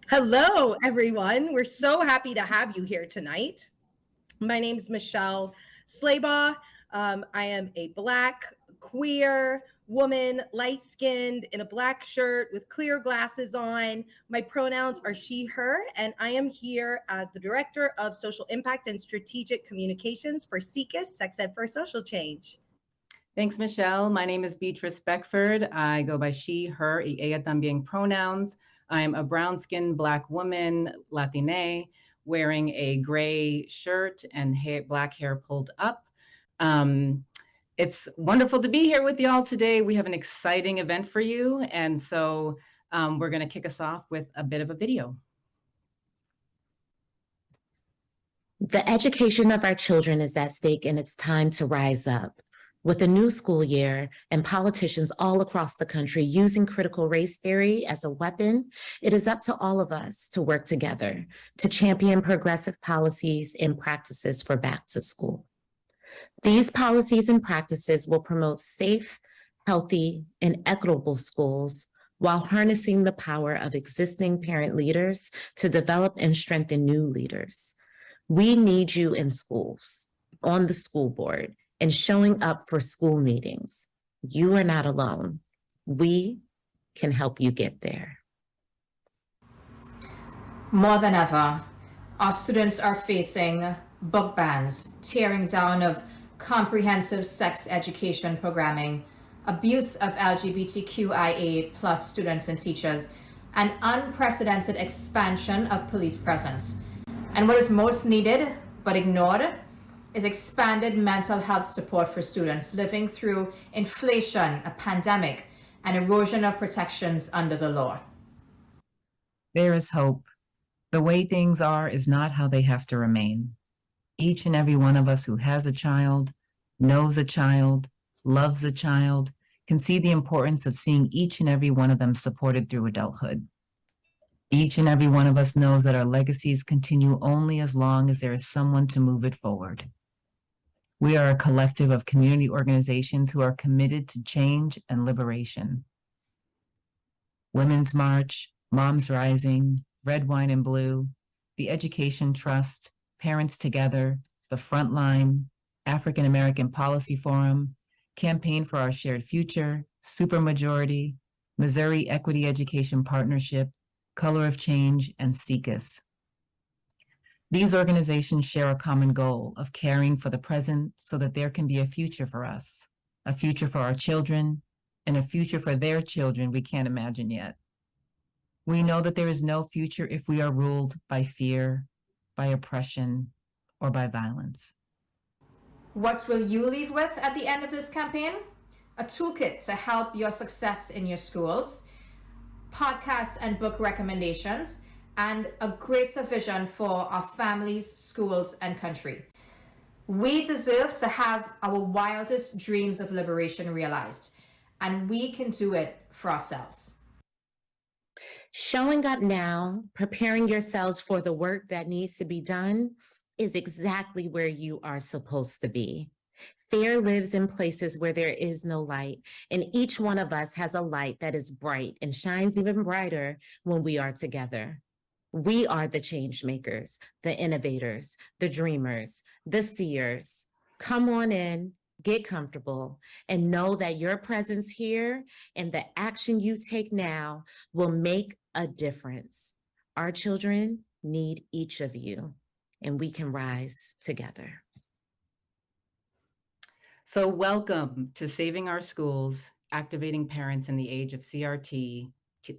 Hello, everyone. We're so happy to have you here tonight. My name is Michelle Slaybaugh. I am a Black, queer woman, light skinned, in a black shirt with clear glasses on. My pronouns are she, her, and I am here as the Director of Social Impact and Strategic Communications for SECUS, Sex Ed for Social Change. Thanks, Michelle. My name is Beatrice Beckford. I go by she, her, y ella también pronouns. I'm a brown-skinned Black woman, Latina, wearing a gray shirt and black hair pulled up. It's wonderful to be here with y'all today. We have an exciting event for you. And so we're going to kick us off with a bit of a video. The education of our children is at stake, and it's time to rise up. With a new school year and politicians all across the country using critical race theory as a weapon, it is up to all of us to work together to champion progressive policies and practices for back to school. These policies and practices will promote safe, healthy, and equitable schools while harnessing the power of existing parent leaders to develop and strengthen new leaders. We need you in schools, on the school board, and showing up for school meetings. You are not alone. We can help you get there. More than ever, our students are facing book bans, tearing down of comprehensive sex education programming, abuse of LGBTQIA plus students and teachers, and unprecedented expansion of police presence. And what is most needed but ignored is expanded mental health support for students living through inflation, a pandemic, and erosion of protections under the law. There is hope. The way things are is not how they have to remain. Each and every one of us who has a child, knows a child, loves a child, can see the importance of seeing each and every one of them supported through adulthood. Each and every one of us knows that our legacies continue only as long as there is someone to move it forward. We are a collective of community organizations who are committed to change and liberation. Women's March, Moms Rising, Red, Wine, and Blue, the Education Trust, Parents Together, the Frontline, African American Policy Forum, Campaign for Our Shared Future, Supermajority, Missouri Equity Education Partnership, Color of Change, and SECUS. These organizations share a common goal of caring for the present so that there can be a future for us, a future for our children, and a future for their children we can't imagine yet. We know that there is no future if we are ruled by fear, by oppression, or by violence. What will you leave with at the end of this campaign? A toolkit to help your success in your schools, podcasts and book recommendations, and a greater vision for our families, schools, and country. We deserve to have our wildest dreams of liberation realized, and we can do it for ourselves. Showing up now, preparing yourselves for the work that needs to be done, is exactly where you are supposed to be. Fear lives in places where there is no light, and each one of us has a light that is bright and shines even brighter when we are together. We are the change makers, the innovators, the dreamers, the seers. Come on in, get comfortable, and know that your presence here and the action you take now will make a difference. Our children need each of you, and we can rise together. So welcome to Saving Our Schools, Activating Parents in the Age of CRT.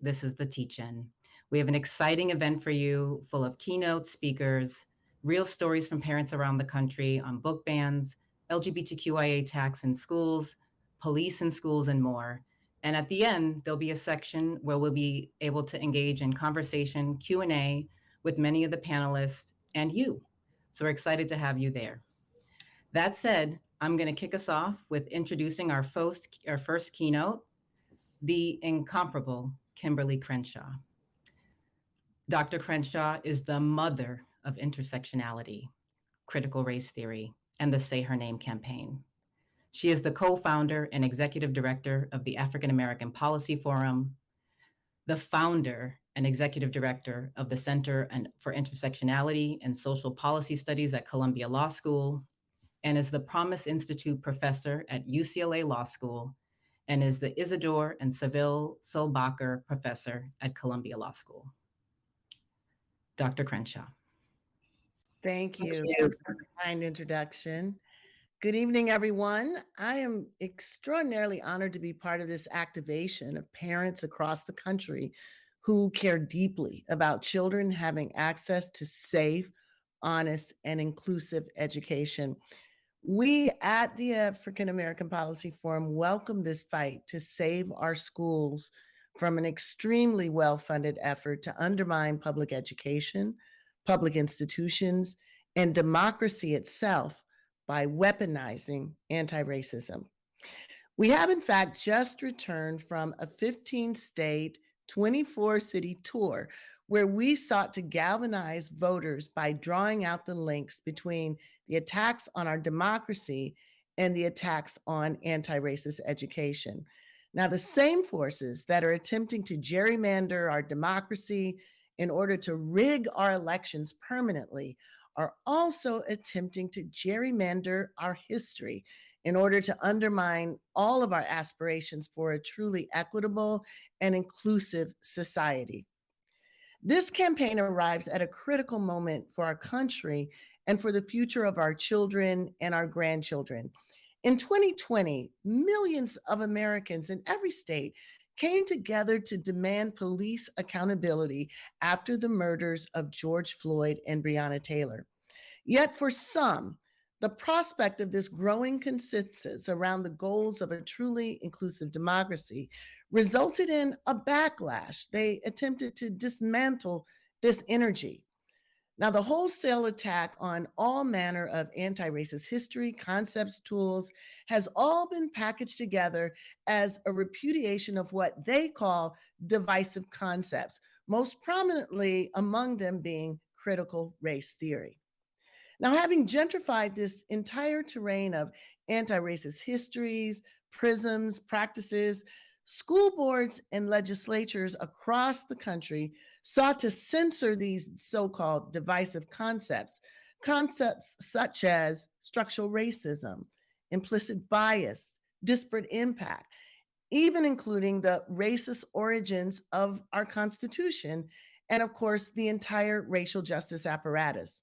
This is the Teach-In. We have an exciting event for you, full of keynote speakers, real stories from parents around the country on book bans, LGBTQIA attacks in schools, police in schools, and more. And at the end, there'll be a section where we'll be able to engage in conversation, Q&A with many of the panelists and you. So we're excited to have you there. That said, I'm going to kick us off with introducing our first keynote, the incomparable Kimberle Crenshaw. Dr. Crenshaw is the mother of intersectionality, critical race theory, and the Say Her Name campaign. She is the co-founder and executive director of the African American Policy Forum, the founder and Executive Director of the Center for Intersectionality and Social Policy Studies at Columbia Law School, and is the Promise Institute Professor at UCLA Law School, and is the Isidore and Seville Solbacher Professor at Columbia Law School. Dr. Crenshaw. Thank you for the kind introduction. Good evening, everyone. I am extraordinarily honored to be part of this activation of parents across the country who care deeply about children having access to safe, honest, and inclusive education. We at the African American Policy Forum welcome this fight to save our schools from an extremely well-funded effort to undermine public education, public institutions, and democracy itself by weaponizing anti-racism. We have, in fact, just returned from a 15-state, 24-city tour where we sought to galvanize voters by drawing out the links between the attacks on our democracy and the attacks on anti-racist education. Now, the same forces that are attempting to gerrymander our democracy in order to rig our elections permanently are also attempting to gerrymander our history in order to undermine all of our aspirations for a truly equitable and inclusive society. This campaign arrives at a critical moment for our country and for the future of our children and our grandchildren. In 2020, millions of Americans in every state came together to demand police accountability after the murders of George Floyd and Breonna Taylor. Yet for some, the prospect of this growing consensus around the goals of a truly inclusive democracy resulted in a backlash. They attempted to dismantle this energy. Now, the wholesale attack on all manner of anti-racist history, concepts, tools has all been packaged together as a repudiation of what they call divisive concepts, most prominently among them being critical race theory. Now, having gentrified this entire terrain of anti-racist histories, prisms, practices, school boards and legislatures across the country sought to censor these so-called divisive concepts such as structural racism, implicit bias, disparate impact, even including the racist origins of our Constitution, and of course, the entire racial justice apparatus.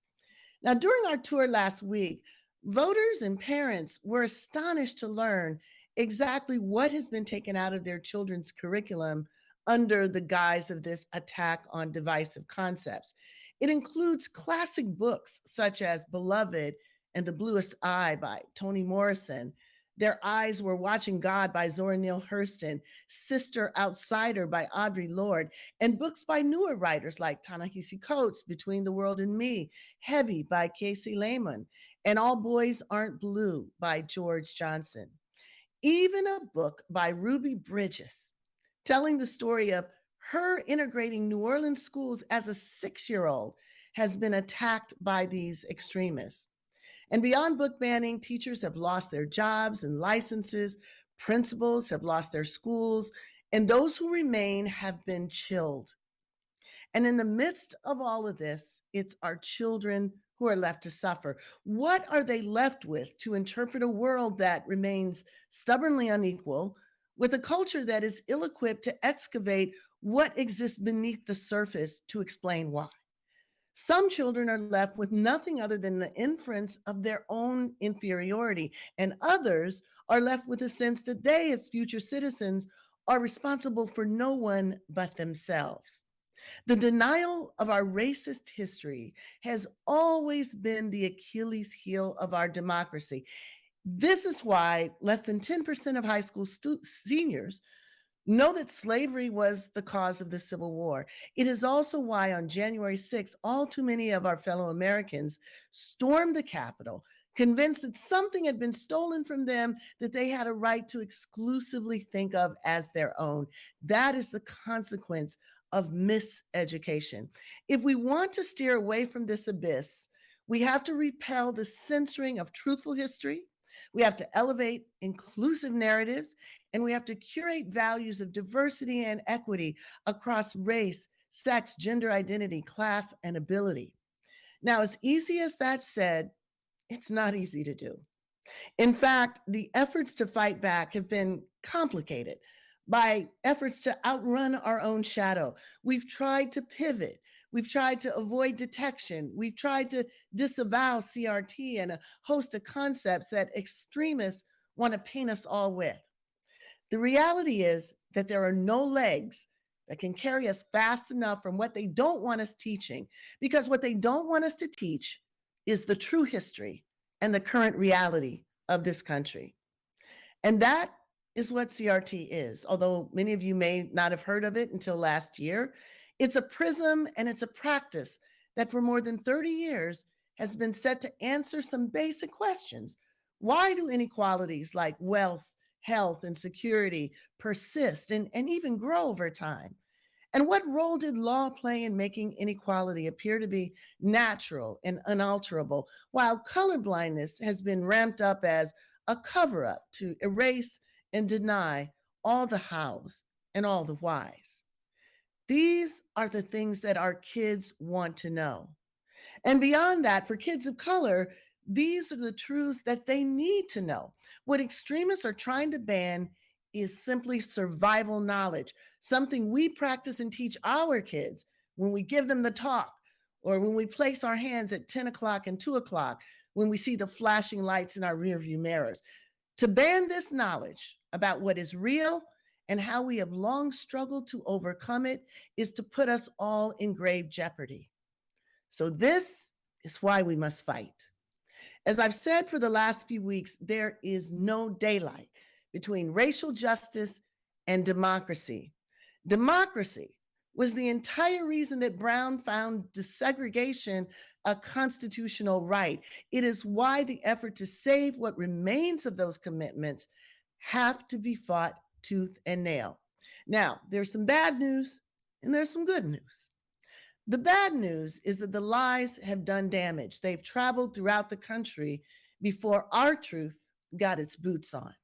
Now, during our tour last week, voters and parents were astonished to learn exactly what has been taken out of their children's curriculum under the guise of this attack on divisive concepts. It includes classic books such as Beloved and The Bluest Eye by Toni Morrison, Their Eyes Were Watching God by Zora Neale Hurston, Sister Outsider by Audre Lorde, and books by newer writers like Ta-Nehisi Coates, Between the World and Me, Heavy by Casey Lehman, and All Boys Aren't Blue by George Johnson. Even a book by Ruby Bridges, telling the story of her integrating New Orleans schools as a 6-year-old, has been attacked by these extremists. And beyond book banning, teachers have lost their jobs and licenses, principals have lost their schools, and those who remain have been chilled. And in the midst of all of this, it's our children who are left to suffer. What are they left with to interpret a world that remains stubbornly unequal, with a culture that is ill-equipped to excavate what exists beneath the surface to explain why? Some children are left with nothing other than the inference of their own inferiority, and others are left with a sense that they, as future citizens, are responsible for no one but themselves. The denial of our racist history has always been the Achilles heel of our democracy. This is why less than 10% of high school seniors know that slavery was the cause of the Civil War. It is also why on January 6th, all too many of our fellow Americans stormed the Capitol, convinced that something had been stolen from them that they had a right to exclusively think of as their own. That is the consequence of miseducation. If we want to steer away from this abyss, we have to repel the censoring of truthful history. We have to elevate inclusive narratives, and we have to curate values of diversity and equity across race, sex, gender identity, class, and ability. Now, as easy as that said, it's not easy to do. In fact, the efforts to fight back have been complicated by efforts to outrun our own shadow. We've tried to pivot. We've tried to avoid detection. We've tried to disavow CRT and a host of concepts that extremists want to paint us all with. The reality is that there are no legs that can carry us fast enough from what they don't want us teaching, because what they don't want us to teach is the true history and the current reality of this country. And that is what CRT is. Although many of you may not have heard of it until last year, it's a prism and it's a practice that for more than 30 years has been set to answer some basic questions. Why do inequalities like wealth, health, and security persist and even grow over time? And what role did law play in making inequality appear to be natural and unalterable, while colorblindness has been ramped up as a cover-up to erase and deny all the hows and all the whys? These are the things that our kids want to know. And beyond that, for kids of color, these are the truths that they need to know. What extremists are trying to ban is simply survival knowledge, something we practice and teach our kids when we give them the talk, or when we place our hands at 10 o'clock and 2 o'clock, when we see the flashing lights in our rearview mirrors. To ban this knowledge about what is real and how we have long struggled to overcome it is to put us all in grave jeopardy. So this is why we must fight. As I've said for the last few weeks, there is no daylight between racial justice and democracy. Democracy was the entire reason that Brown found desegregation a constitutional right. It is why the effort to save what remains of those commitments have to be fought tooth and nail. Now, there's some bad news and there's some good news. The bad news is that the lies have done damage. They've traveled throughout the country before our truth got its boots on.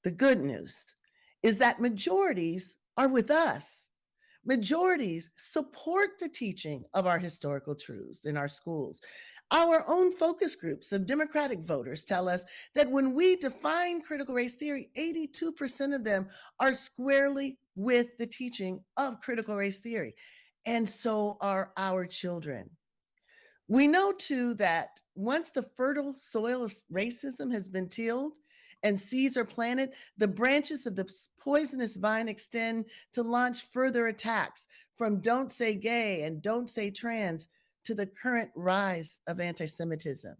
The good news is that majorities are with us. Majorities support the teaching of our historical truths in our schools. Our own focus groups of Democratic voters tell us that when we define critical race theory, 82% of them are squarely with the teaching of critical race theory. And so are our children. We know too that once the fertile soil of racism has been tilled and seeds are planted, the branches of the poisonous vine extend to launch further attacks, from don't say gay and don't say trans to the current rise of anti-Semitism.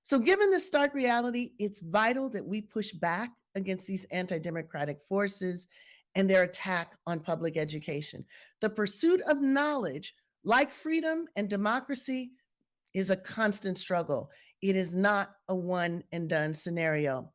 So given this stark reality, it's vital that we push back against these anti-democratic forces and their attack on public education. The pursuit of knowledge, like freedom and democracy, is a constant struggle. It is not a one and done scenario.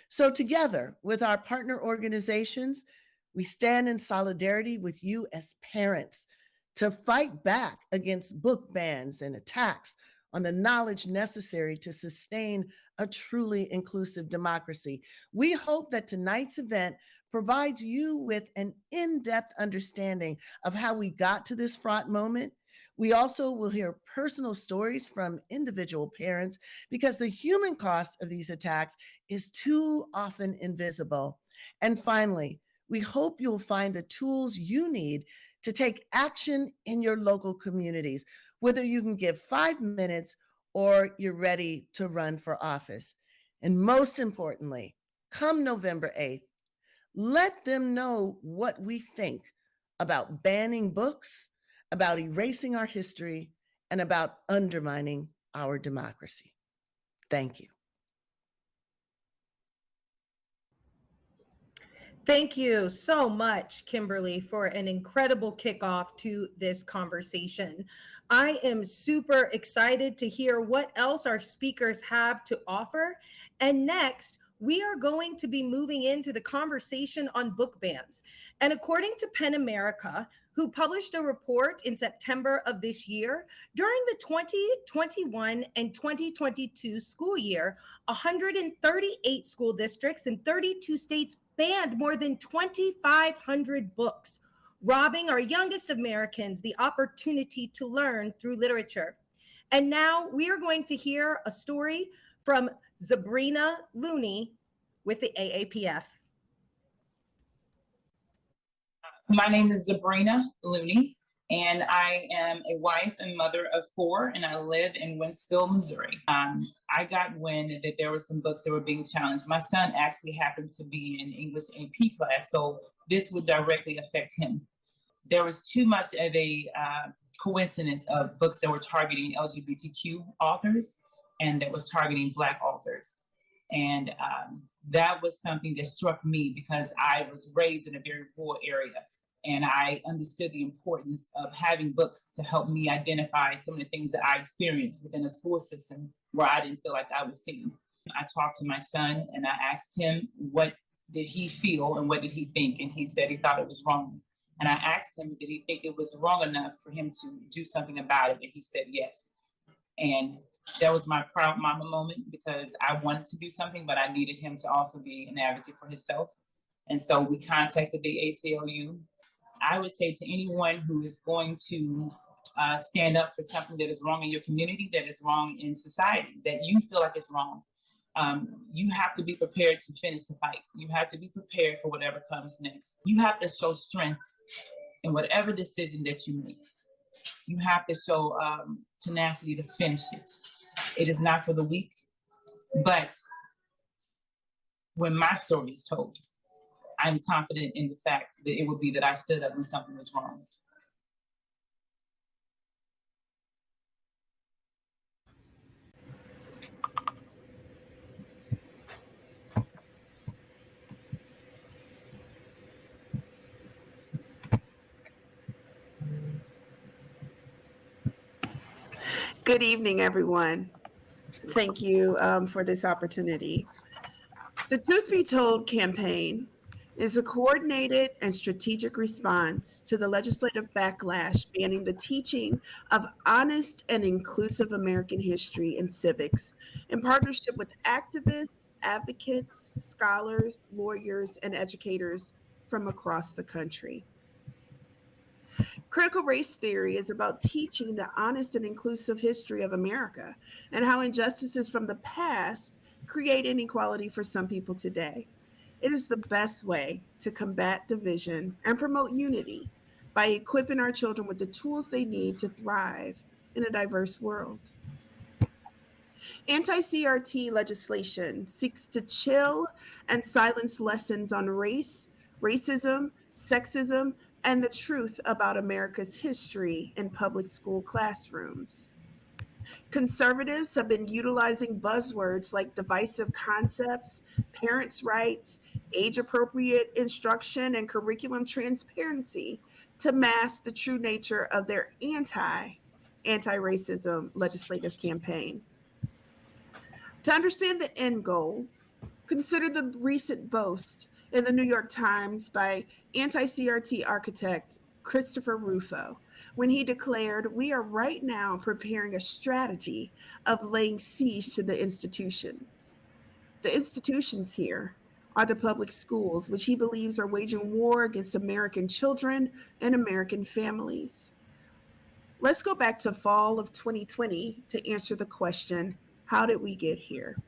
So together with our partner organizations, we stand in solidarity with you as parents to fight back against book bans and attacks on the knowledge necessary to sustain a truly inclusive democracy. We hope that tonight's event provides you with an in-depth understanding of how we got to this fraught moment. We also will hear personal stories from individual parents, because the human cost of these attacks is too often invisible. And finally, we hope you'll find the tools you need to take action in your local communities, whether you can give 5 minutes or you're ready to run for office. And most importantly, come November 8th, let them know what we think about banning books, about erasing our history, and about undermining our democracy. Thank you. Thank you so much, Kimberly, for an incredible kickoff to this conversation. I am super excited to hear what else our speakers have to offer. And next, we are going to be moving into the conversation on book bans. And according to PEN America, who published a report in September of this year, during the 2021 and 2022 school year, 138 school districts in 32 states banned more than 2,500 books. robbing our youngest Americans the opportunity to learn through literature. And now we are going to hear a story from Zabrina Looney with the AAPF. My name is Zabrina Looney, and I am a wife and mother of 4, and I live in Wentzville, Missouri. I got wind that there were some books that were being challenged. My son actually happened to be in English AP class, so this would directly affect him. There was too much of a coincidence of books that were targeting LGBTQ authors and that was targeting Black authors. And that was something that struck me because I was raised in a very rural area. And I understood the importance of having books to help me identify some of the things that I experienced within a school system where I didn't feel like I was seen. I talked to my son and I asked him what did he feel and what did he think? And he said he thought it was wrong. And I asked him, did he think it was wrong enough for him to do something about it? And he said yes. And that was my proud mama moment because I wanted to do something, but I needed him to also be an advocate for himself. And so we contacted the ACLU. I would say to anyone who is going to stand up for something that is wrong in your community, that is wrong in society, that you feel like it's wrong, you have to be prepared to finish the fight. You have to be prepared for whatever comes next. You have to show strength in whatever decision that you make. You have to show tenacity to finish it. It is not for the weak, but when my story is told, I'm confident in the fact that it would be that I stood up when something was wrong. Good evening, everyone. Thank you for this opportunity. The Truth Be Told campaign is a coordinated and strategic response to the legislative backlash banning the teaching of honest and inclusive American history and civics in partnership with activists, advocates, scholars, lawyers, and educators from across the country. Critical race theory is about teaching the honest and inclusive history of America and how injustices from the past create inequality for some people today. It is the best way to combat division and promote unity by equipping our children with the tools they need to thrive in a diverse world. Anti-CRT legislation seeks to chill and silence lessons on race, racism, sexism, and the truth about America's history in public school classrooms. Conservatives have been utilizing buzzwords like divisive concepts, parents' rights, age-appropriate instruction, and curriculum transparency to mask the true nature of their anti-racism legislative campaign. To understand the end goal, consider the recent boast in the New York Times by anti-CRT architect Christopher Rufo, when he declared, "We are right now preparing a strategy of laying siege to the institutions." The institutions here are the public schools, which he believes are waging war against American children and American families. Let's go back to fall of 2020 to answer the question, how did we get here?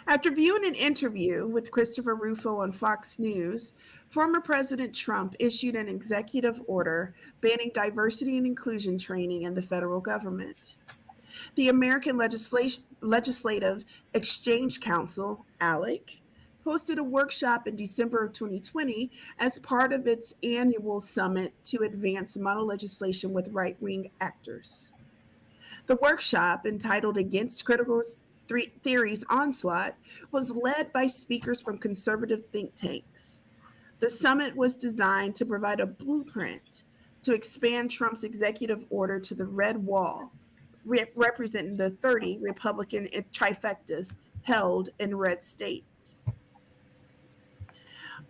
After viewing an interview with Christopher Rufo on Fox News, former President Trump issued an executive order banning diversity and inclusion training in the federal government. The American Legislative Exchange Council, ALEC, hosted a workshop in December of 2020 as part of its annual summit to advance model legislation with right-wing actors. The workshop, entitled Against Critical Theories Onslaught, was led by speakers from conservative think tanks. The summit was designed to provide a blueprint to expand Trump's executive order to the red wall, representing the 30 Republican trifectas held in red states.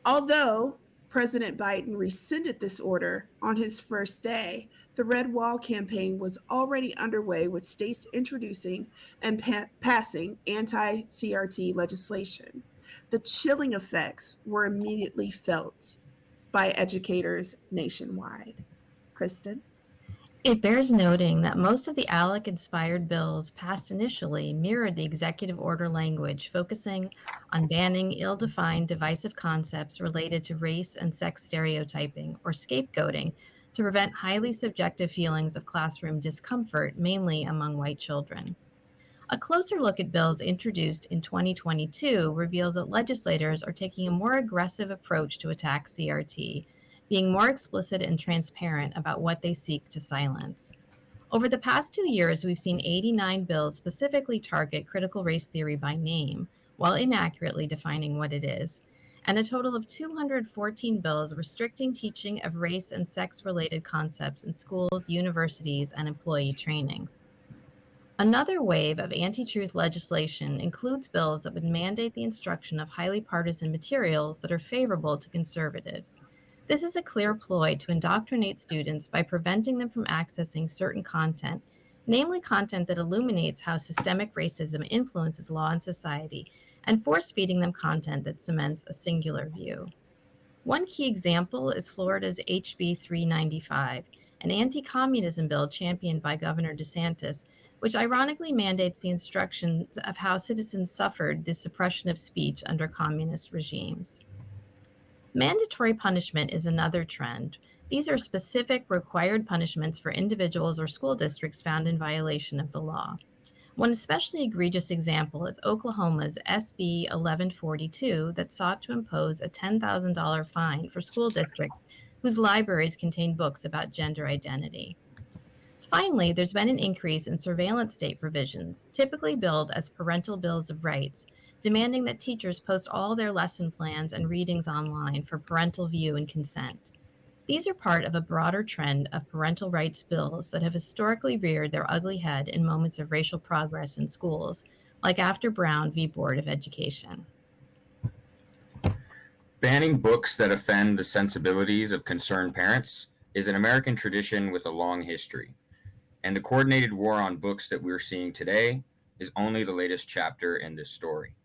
Although President Biden rescinded this order on his first day, the Red Wall campaign was already underway with states introducing and passing anti-CRT legislation. The chilling effects were immediately felt by educators nationwide. Kristen? It bears noting that most of the ALEC-inspired bills passed initially mirrored the executive order language, focusing on banning ill-defined divisive concepts related to race and sex stereotyping or scapegoating to prevent highly subjective feelings of classroom discomfort, mainly among white children. A closer look at bills introduced in 2022 reveals that legislators are taking a more aggressive approach to attack CRT, being more explicit and transparent about what they seek to silence. Over the past 2 years, we've seen 89 bills specifically target critical race theory by name, while inaccurately defining what it is, and a total of 214 bills restricting teaching of race and sex-related concepts in schools, universities, and employee trainings. Another wave of anti-truth legislation includes bills that would mandate the instruction of highly partisan materials that are favorable to conservatives. This is a clear ploy to indoctrinate students by preventing them from accessing certain content, namely content that illuminates how systemic racism influences law and society, and force-feeding them content that cements a singular view. One key example is Florida's HB 395, an anti-communism bill championed by Governor DeSantis, which ironically mandates the instructions of how citizens suffered the suppression of speech under communist regimes. Mandatory punishment is another trend. These are specific required punishments for individuals or school districts found in violation of the law. One especially egregious example is Oklahoma's SB 1142 that sought to impose a $10,000 fine for school districts whose libraries contain books about gender identity. Finally, there's been an increase in surveillance state provisions, typically billed as parental bills of rights, demanding that teachers post all their lesson plans and readings online for parental view and consent. These are part of a broader trend of parental rights bills that have historically reared their ugly head in moments of racial progress in schools, like after Brown v. Board of Education. Banning books that offend the sensibilities of concerned parents is an American tradition with a long history, and the coordinated war on books that we're seeing today is only the latest chapter in this story.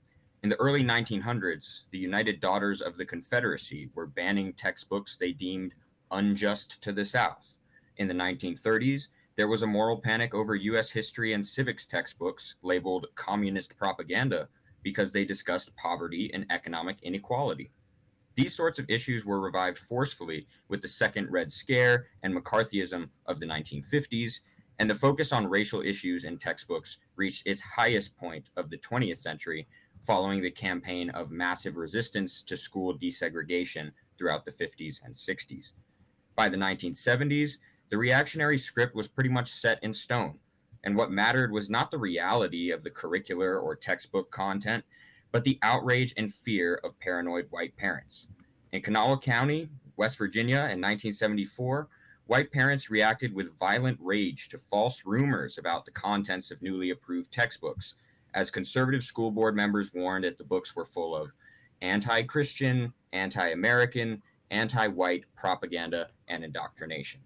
In the early 1900s, the United Daughters of the Confederacy were banning textbooks they deemed unjust to the South. In the 1930s, there was a moral panic over U.S. history and civics textbooks labeled communist propaganda because they discussed poverty and economic inequality. These sorts of issues were revived forcefully with the Second Red Scare and McCarthyism of the 1950s, and the focus on racial issues in textbooks reached its highest point of the 20th century following the campaign of massive resistance to school desegregation throughout the 50s and 60s. By the 1970s, the reactionary script was pretty much set in stone, and what mattered was not the reality of the curricular or textbook content, but the outrage and fear of paranoid white parents. In Kanawha County, West Virginia in 1974, white parents reacted with violent rage to false rumors about the contents of newly approved textbooks, as conservative school board members warned that the books were full of anti-Christian, anti-American, anti-white propaganda and indoctrination.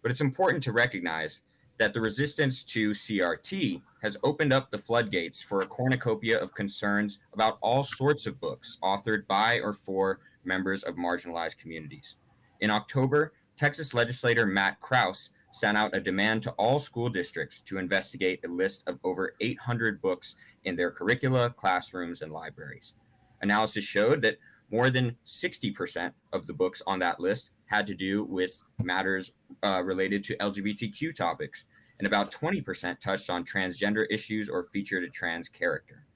But it's important to recognize that the resistance to CRT has opened up the floodgates for a cornucopia of concerns about all sorts of books authored by or for members of marginalized communities. In October, Texas legislator Matt Krause sent out a demand to all school districts to investigate a list of over 800 books in their curricula, classrooms, and libraries. Analysis showed that more than 60% of the books on that list had to do with matters related to LGBTQ topics, and about 20% touched on transgender issues or featured a trans character.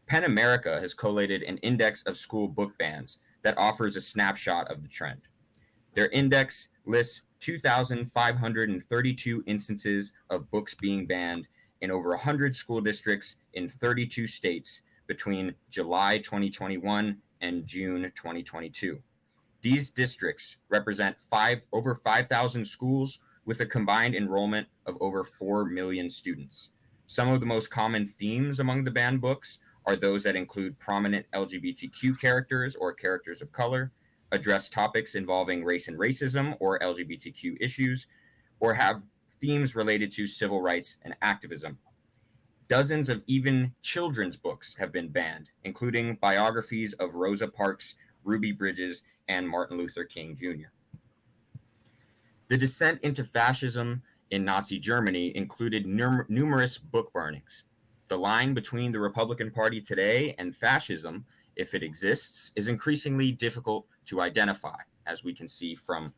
PEN America has collated an index of school book bans that offers a snapshot of the trend. Their index lists 2,532 instances of books being banned in over 100 school districts in 32 states between July 2021 and June 2022. These districts represent over 5,000 schools with a combined enrollment of over 4 million students. Some of the most common themes among the banned books are those that include prominent LGBTQ characters or characters of color, address topics involving race and racism or LGBTQ issues, or have themes related to civil rights and activism. Dozens of even children's books have been banned, including biographies of Rosa Parks Ruby Bridges, and Martin Luther King Jr. The descent into fascism in Nazi Germany included numerous book burnings. The line between the Republican Party today and fascism, if it exists, is increasingly difficult to identify, as we can see from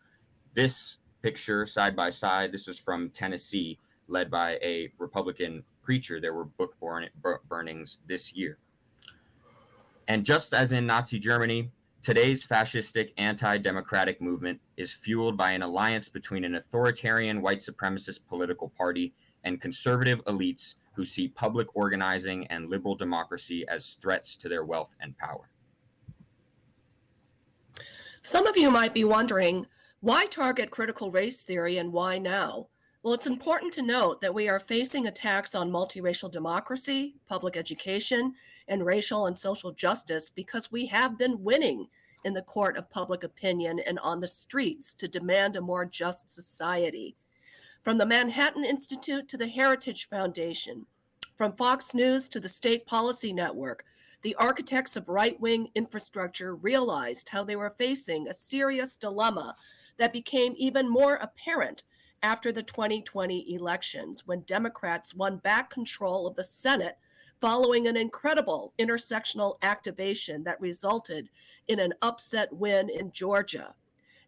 this picture side by side. This is from Tennessee, led by a Republican preacher. There were book burnings this year. And just as in Nazi Germany, today's fascistic anti-democratic movement is fueled by an alliance between an authoritarian white supremacist political party and conservative elites who see public organizing and liberal democracy as threats to their wealth and power. Some of you might be wondering, why target critical race theory and why now? Well, it's important to note that we are facing attacks on multiracial democracy, public education, and racial and social justice because we have been winning in the court of public opinion and on the streets to demand a more just society. From the Manhattan Institute to the Heritage Foundation, from Fox News to the State Policy Network, the architects of right-wing infrastructure realized how they were facing a serious dilemma that became even more apparent after the 2020 elections, when Democrats won back control of the Senate following an incredible intersectional activation that resulted in an upset win in Georgia.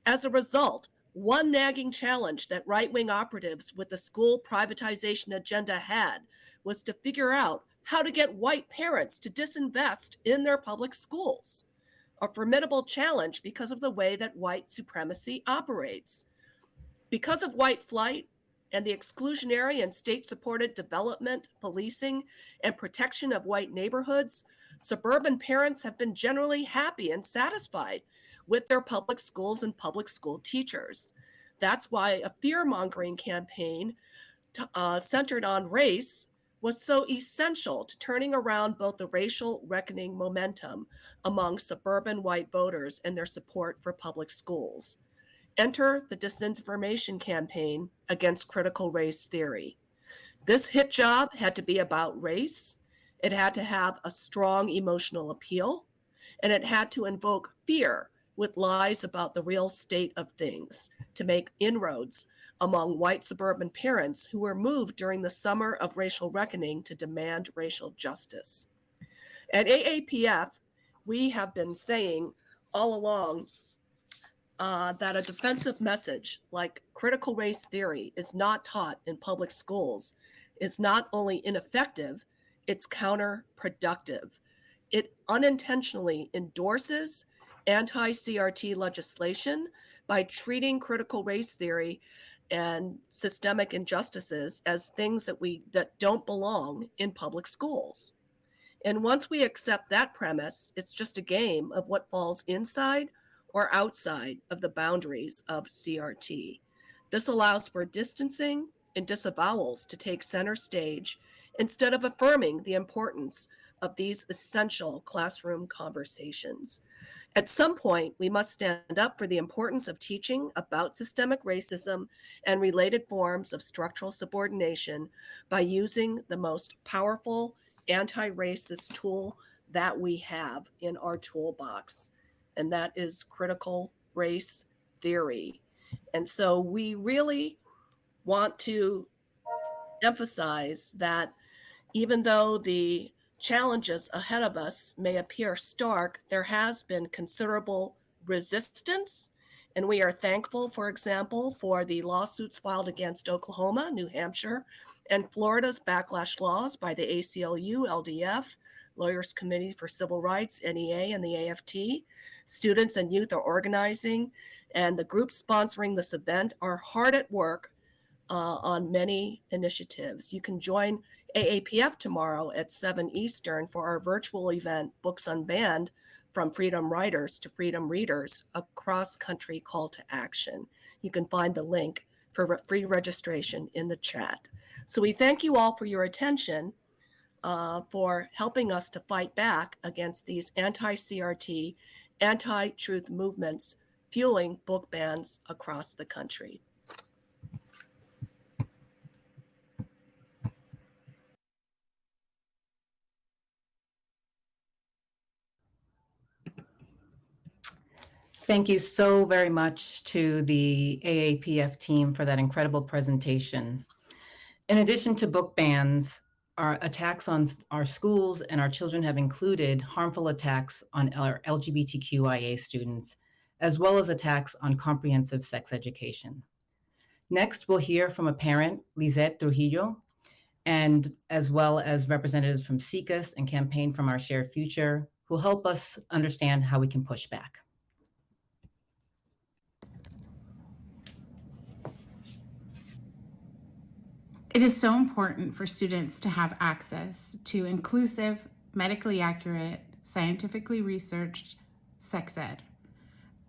As a result, one nagging challenge that right-wing operatives with the school privatization agenda had was to figure out how to get white parents to disinvest in their public schools. A formidable challenge because of the way that white supremacy operates. Because of white flight and the exclusionary and state-supported development, policing, and protection of white neighborhoods, suburban parents have been generally happy and satisfied with their public schools and public school teachers. That's why a fear-mongering campaign centered on race was so essential to turning around both the racial reckoning momentum among suburban white voters and their support for public schools. Enter the disinformation campaign against critical race theory. This hit job had to be about race, it had to have a strong emotional appeal, and it had to invoke fear with lies about the real state of things to make inroads among white suburban parents who were moved during the summer of racial reckoning to demand racial justice. At AAPF, we have been saying all along that a defensive message like critical race theory is not taught in public schools is not only ineffective, it's counterproductive. It unintentionally endorses anti-CRT legislation by treating critical race theory and systemic injustices as things that don't belong in public schools. And once we accept that premise, it's just a game of what falls inside or outside of the boundaries of CRT. This allows for distancing and disavowals to take center stage instead of affirming the importance of these essential classroom conversations. At some point, we must stand up for the importance of teaching about systemic racism and related forms of structural subordination by using the most powerful anti-racist tool that we have in our toolbox, and that is critical race theory. And so we really want to emphasize that even though the challenges ahead of us may appear stark, there has been considerable resistance. And we are thankful, for example, for the lawsuits filed against Oklahoma, New Hampshire, and Florida's backlash laws by the ACLU, LDF, Lawyers Committee for Civil Rights, NEA, and the AFT. Students and youth are organizing, and the groups sponsoring this event are hard at work on many initiatives. You can join AAPF tomorrow at 7 Eastern for our virtual event, Books Unbanned, From Freedom Writers to Freedom Readers, a cross-country call to action. You can find the link for free registration in the chat. So we thank you all for your attention, for helping us to fight back against these anti-CRT, anti-truth movements fueling book bans across the country. Thank you so very much to the AAPF team for that incredible presentation. In addition to book bans, our attacks on our schools and our children have included harmful attacks on our LGBTQIA students, as well as attacks on comprehensive sex education. Next, we'll hear from a parent, Lizette Trujillo, and as well as representatives from CICUS and Campaign from Our Shared Future, who help us understand how we can push back. It is so important for students to have access to inclusive, medically accurate, scientifically researched sex ed.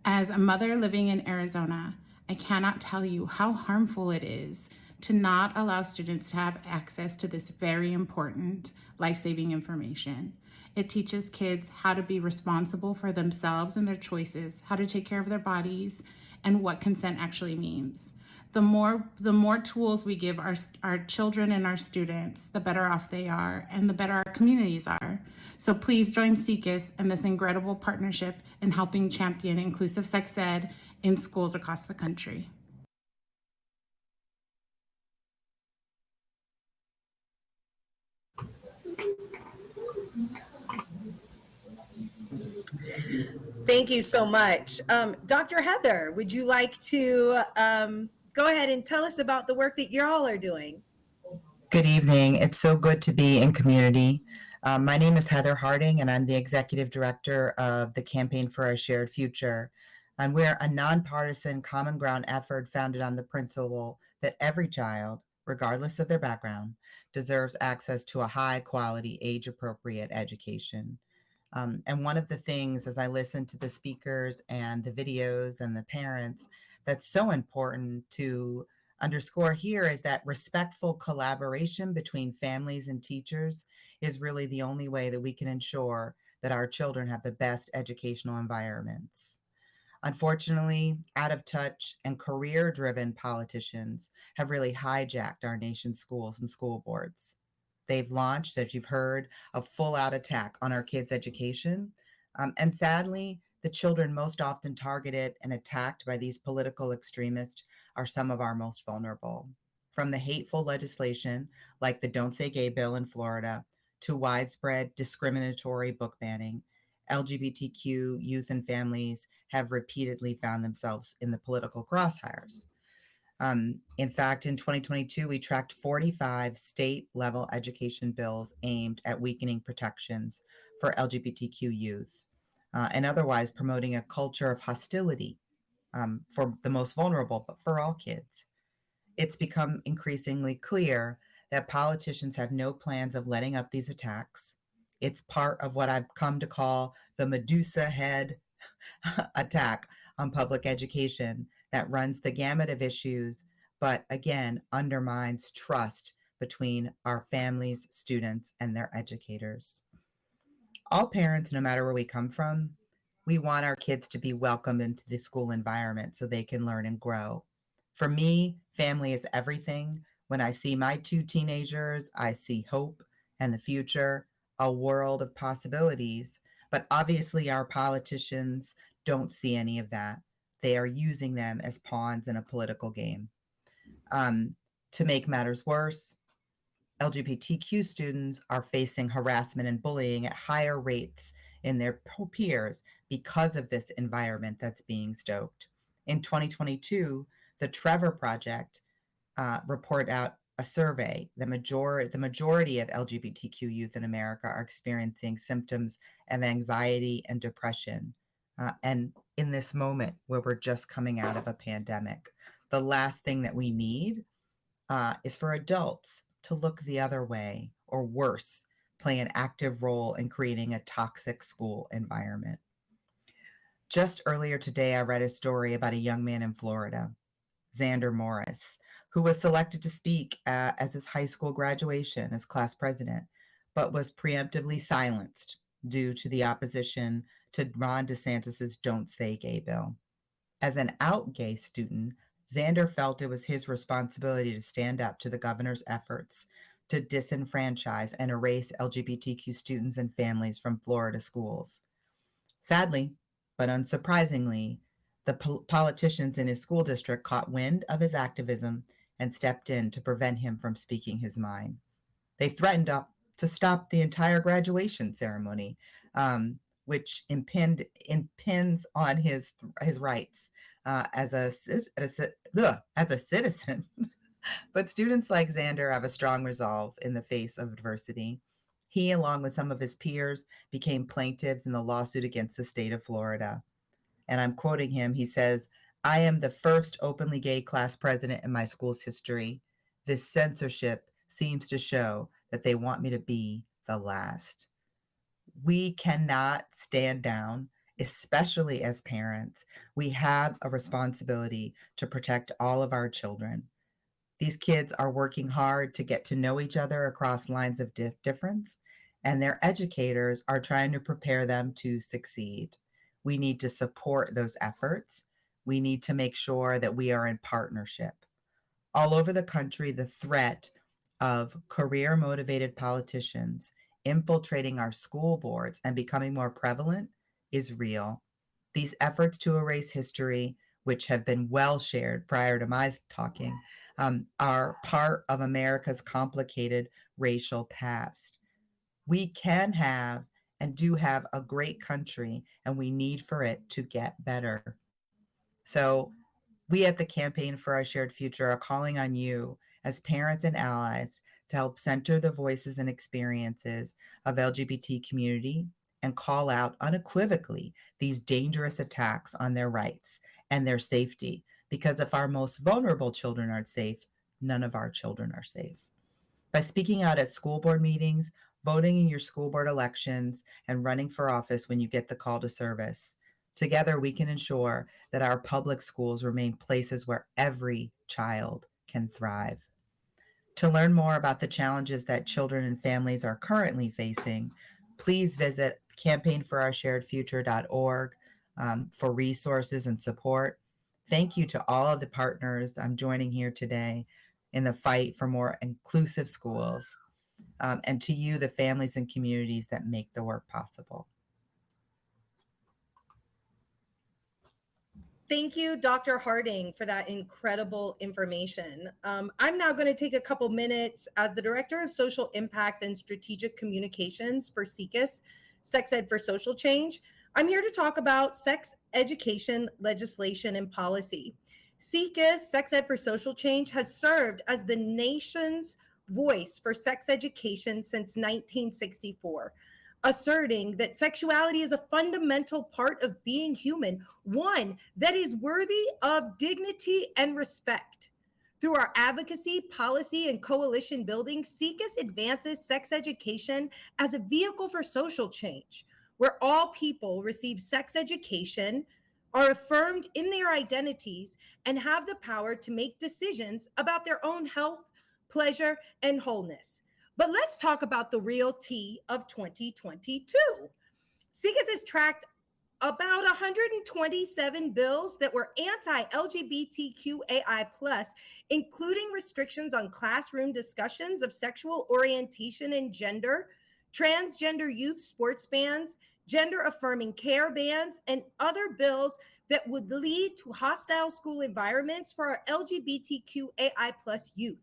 As a mother living in Arizona, I cannot tell you how harmful it is to not allow students to have access to this very important life-saving information. It teaches kids how to be responsible for themselves and their choices, how to take care of their bodies, and what consent actually means. The more tools we give our children and our students, the better off they are and the better our communities are. So please join CICUS and this incredible partnership in helping champion inclusive sex ed in schools across the country. Thank you so much. Dr. Heather, would you like to go ahead and tell us about the work that y'all are doing? Good evening. It's so good to be in community. My name is Heather Harding, and I'm the Executive Director of the Campaign for Our Shared Future. And we're a nonpartisan common ground effort founded on the principle that every child, regardless of their background, deserves access to a high quality, age-appropriate education. And one of the things, as I listen to the speakers and the videos and the parents, that's so important to underscore here is that respectful collaboration between families and teachers is really the only way that we can ensure that our children have the best educational environments. Unfortunately, out of touch and career-driven politicians have really hijacked our nation's schools and school boards. They've launched, as you've heard, a full-out attack on our kids' education. And sadly, the children most often targeted and attacked by these political extremists are some of our most vulnerable. From the hateful legislation, like the Don't Say Gay bill in Florida, to widespread discriminatory book banning, LGBTQ youth and families have repeatedly found themselves in the political crosshairs. In fact, in 2022, we tracked 45 state-level education bills aimed at weakening protections for LGBTQ youth and otherwise promoting a culture of hostility for the most vulnerable, but for all kids. It's become increasingly clear that politicians have no plans of letting up these attacks. It's part of what I've come to call the Medusa head attack on public education that runs the gamut of issues, but again, undermines trust between our families, students, and their educators. All parents, no matter where we come from, we want our kids to be welcomed into the school environment so they can learn and grow. For me, family is everything. When I see my two teenagers, I see hope and the future, a world of possibilities. But obviously, our politicians don't see any of that. They are using them as pawns in a political game. To make matters worse, LGBTQ students are facing harassment and bullying at higher rates in their peers because of this environment that's being stoked. In 2022, the Trevor Project reported out a survey. The majority of LGBTQ youth in America are experiencing symptoms of anxiety and depression. And in this moment where we're just coming out of a pandemic, the last thing that we need is for adults to look the other way, or worse, play an active role in creating a toxic school environment. Just earlier today, I read a story about a young man in Florida, Xander Morris, who was selected to speak as his high school graduation as class president, but was preemptively silenced due to the opposition to Ron DeSantis's Don't Say Gay bill. As an out gay student, Xander felt it was his responsibility to stand up to the governor's efforts to disenfranchise and erase LGBTQ students and families from Florida schools. Sadly, but unsurprisingly, The politicians in his school district caught wind of his activism and stepped in to prevent him from speaking his mind. They threatened to stop the entire graduation ceremony, which impinges on his rights as a citizen. But students like Xander have a strong resolve in the face of adversity. He, along with some of his peers, became plaintiffs in the lawsuit against the state of Florida. And I'm quoting him. He says, "I am the first openly gay class president in my school's history. This censorship seems to show that they want me to be the last." We cannot stand down, especially as parents. We have a responsibility to protect all of our children. These kids are working hard to get to know each other across lines of difference, and their educators are trying to prepare them to succeed. We need to support those efforts. We need to make sure that we are in partnership. All over the country, the threat of career-motivated politicians infiltrating our school boards and becoming more prevalent is real. These efforts to erase history, which have been well shared prior to my talking, are part of America's complicated racial past. We can have and do have a great country, and we need for it to get better. So we at the Campaign for Our Shared Future are calling on you as parents and allies to help center the voices and experiences of LGBT community and call out unequivocally these dangerous attacks on their rights and their safety. Because if our most vulnerable children aren't safe, none of our children are safe. By speaking out at school board meetings, voting in your school board elections, and running for office when you get the call to service, together we can ensure that our public schools remain places where every child can thrive. To learn more about the challenges that children and families are currently facing, please visit campaignforourSharedFuture.org for resources and support. Thank you to all of the partners I'm joining here today in the fight for more inclusive schools, and to you, the families and communities that make the work possible. Thank you, Dr. Harding, for that incredible information. I'm now going to take a couple minutes as the Director of Social Impact and Strategic Communications for SECUS, Sex Ed for Social Change. I'm here to talk about sex education legislation and policy. SECUS, Sex Ed for Social Change, has served as the nation's voice for sex education since 1964. Asserting that sexuality is a fundamental part of being human, one that is worthy of dignity and respect. Through our advocacy, policy, and coalition building, SECUS advances sex education as a vehicle for social change, where all people receive sex education, are affirmed in their identities, and have the power to make decisions about their own health, pleasure, and wholeness. But let's talk about the real tea of 2022. SECUS has tracked about 127 bills that were anti-LGBTQIA+, including restrictions on classroom discussions of sexual orientation and gender, transgender youth sports bans, gender-affirming care bans, and other bills that would lead to hostile school environments for our LGBTQIA+ youth.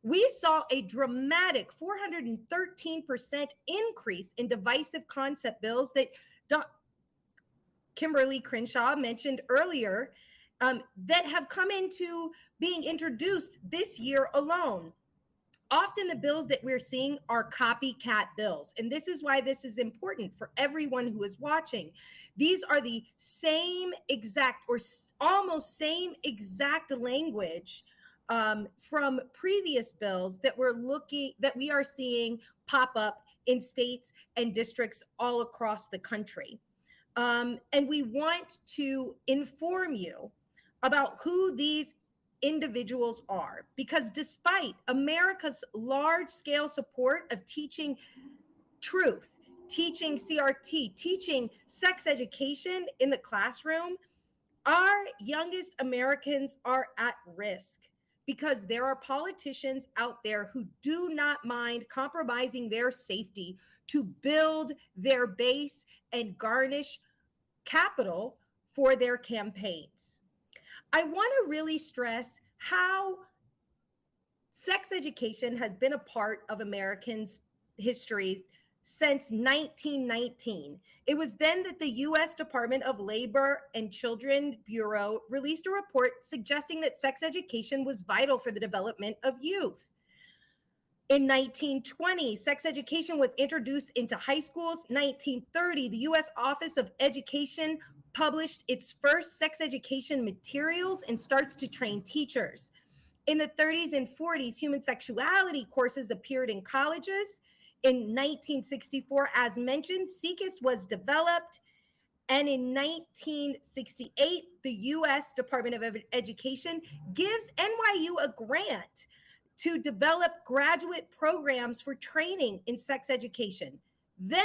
We saw a dramatic 413% increase in divisive concept bills that Kimberle Crenshaw mentioned earlier, that have come into being introduced this year alone. Often the bills that we're seeing are copycat bills, and this is why this is important for everyone who is watching. These are the same exact or almost same exact language from previous bills that we are seeing pop up in states and districts all across the country. And we want to inform you about who these individuals are, because despite America's large-scale support of teaching truth, teaching CRT, teaching sex education in the classroom, our youngest Americans are at risk, because there are politicians out there who do not mind compromising their safety to build their base and garnish capital for their campaigns. I want to really stress how sex education has been a part of Americans' history since 1919. It was then that the US Department of Labor and Children Bureau released a report suggesting that sex education was vital for the development of youth. In 1920, sex education was introduced into high schools. 1930, the US Office of Education published its first sex education materials and starts to train teachers. In the 30s and 40s, human sexuality courses appeared in colleges. In 1964, as mentioned, CECUS was developed. And in 1968, the US Department of Education gives NYU a grant to develop graduate programs for training in sex education. Then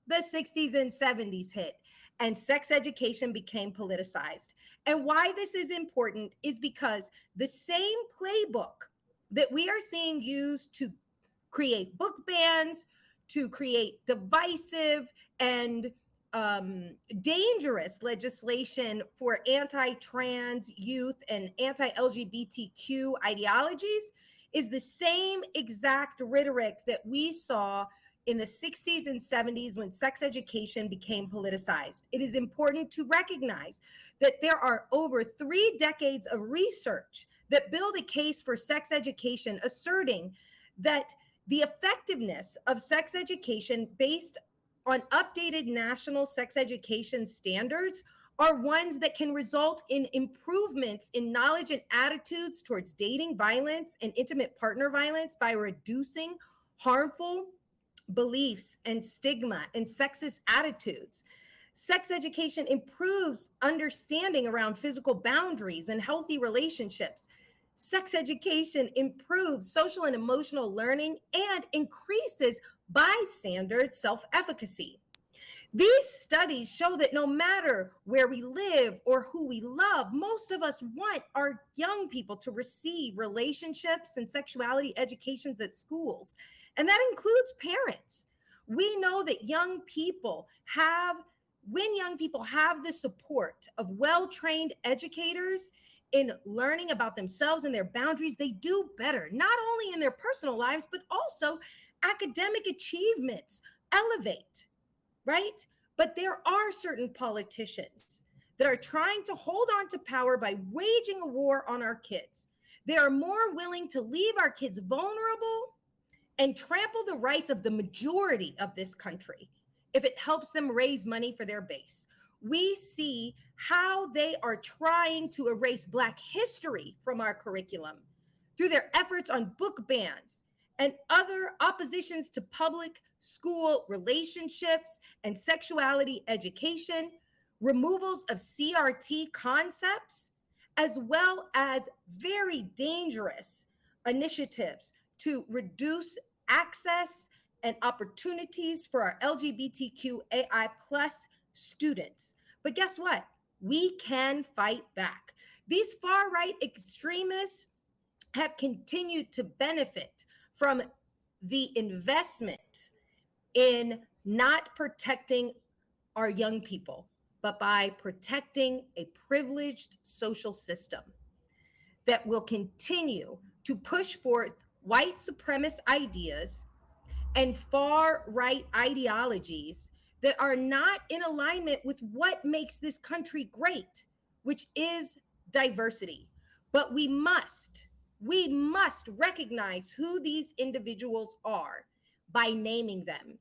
the 60s and 70s hit, and sex education became politicized. And why this is important is because the same playbook that we are seeing used to create book bans, to create divisive and dangerous legislation for anti-trans youth and anti-LGBTQ ideologies is the same exact rhetoric that we saw in the 60s and 70s when sex education became politicized. It is important to recognize that there are over 3 decades of research that build a case for sex education, asserting that the effectiveness of sex education based on updated national sex education standards are ones that can result in improvements in knowledge and attitudes towards dating violence and intimate partner violence by reducing harmful beliefs and stigma and sexist attitudes. Sex education improves understanding around physical boundaries and healthy relationships. Sex education improves social and emotional learning and increases bystander self-efficacy. These studies show that no matter where we live or who we love, most of us want our young people to receive relationships and sexuality educations at schools. And that includes parents. We know that when young people have the support of well-trained educators in learning about themselves and their boundaries, they do better, not only in their personal lives, but also academic achievements elevate, right? But there are certain politicians that are trying to hold on to power by waging a war on our kids. They are more willing to leave our kids vulnerable and trample the rights of the majority of this country if it helps them raise money for their base. We see how they are trying to erase Black history from our curriculum through their efforts on book bans and other oppositions to public school relationships and sexuality education, removals of CRT concepts, as well as very dangerous initiatives to reduce access and opportunities for our LGBTQIA+ students. But guess what? We can fight back. These far-right extremists have continued to benefit from the investment in not protecting our young people, but by protecting a privileged social system that will continue to push forth white supremacist ideas and far-right ideologies that are not in alignment with what makes this country great, which is diversity. But we must recognize who these individuals are by naming them.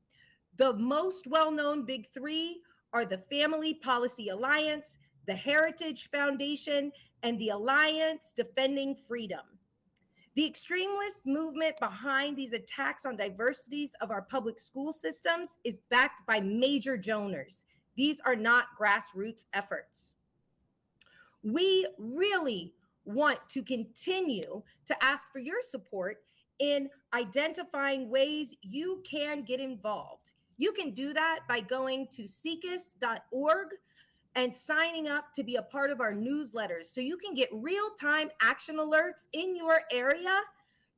The most well-known big 3 are the Family Policy Alliance, the Heritage Foundation, and the Alliance Defending Freedom. The extremist movement behind these attacks on diversities of our public school systems is backed by major donors. These are not grassroots efforts. We really want to continue to ask for your support in identifying ways you can get involved. You can do that by going to CECUS.org and signing up to be a part of our newsletters so you can get real-time action alerts in your area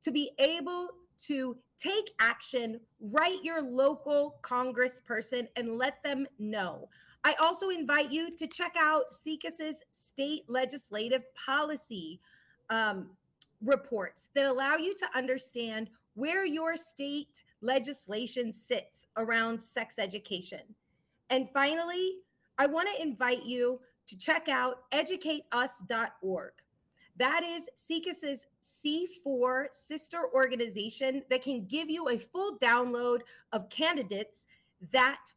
to be able to take action, write your local congressperson and let them know. I also invite you to check out SECUS's state legislative policy reports that allow you to understand where your state legislation sits around sex education. And finally, I want to invite you to check out educateus.org. That is SECUS's C4 sister organization that can give you a full download of candidates that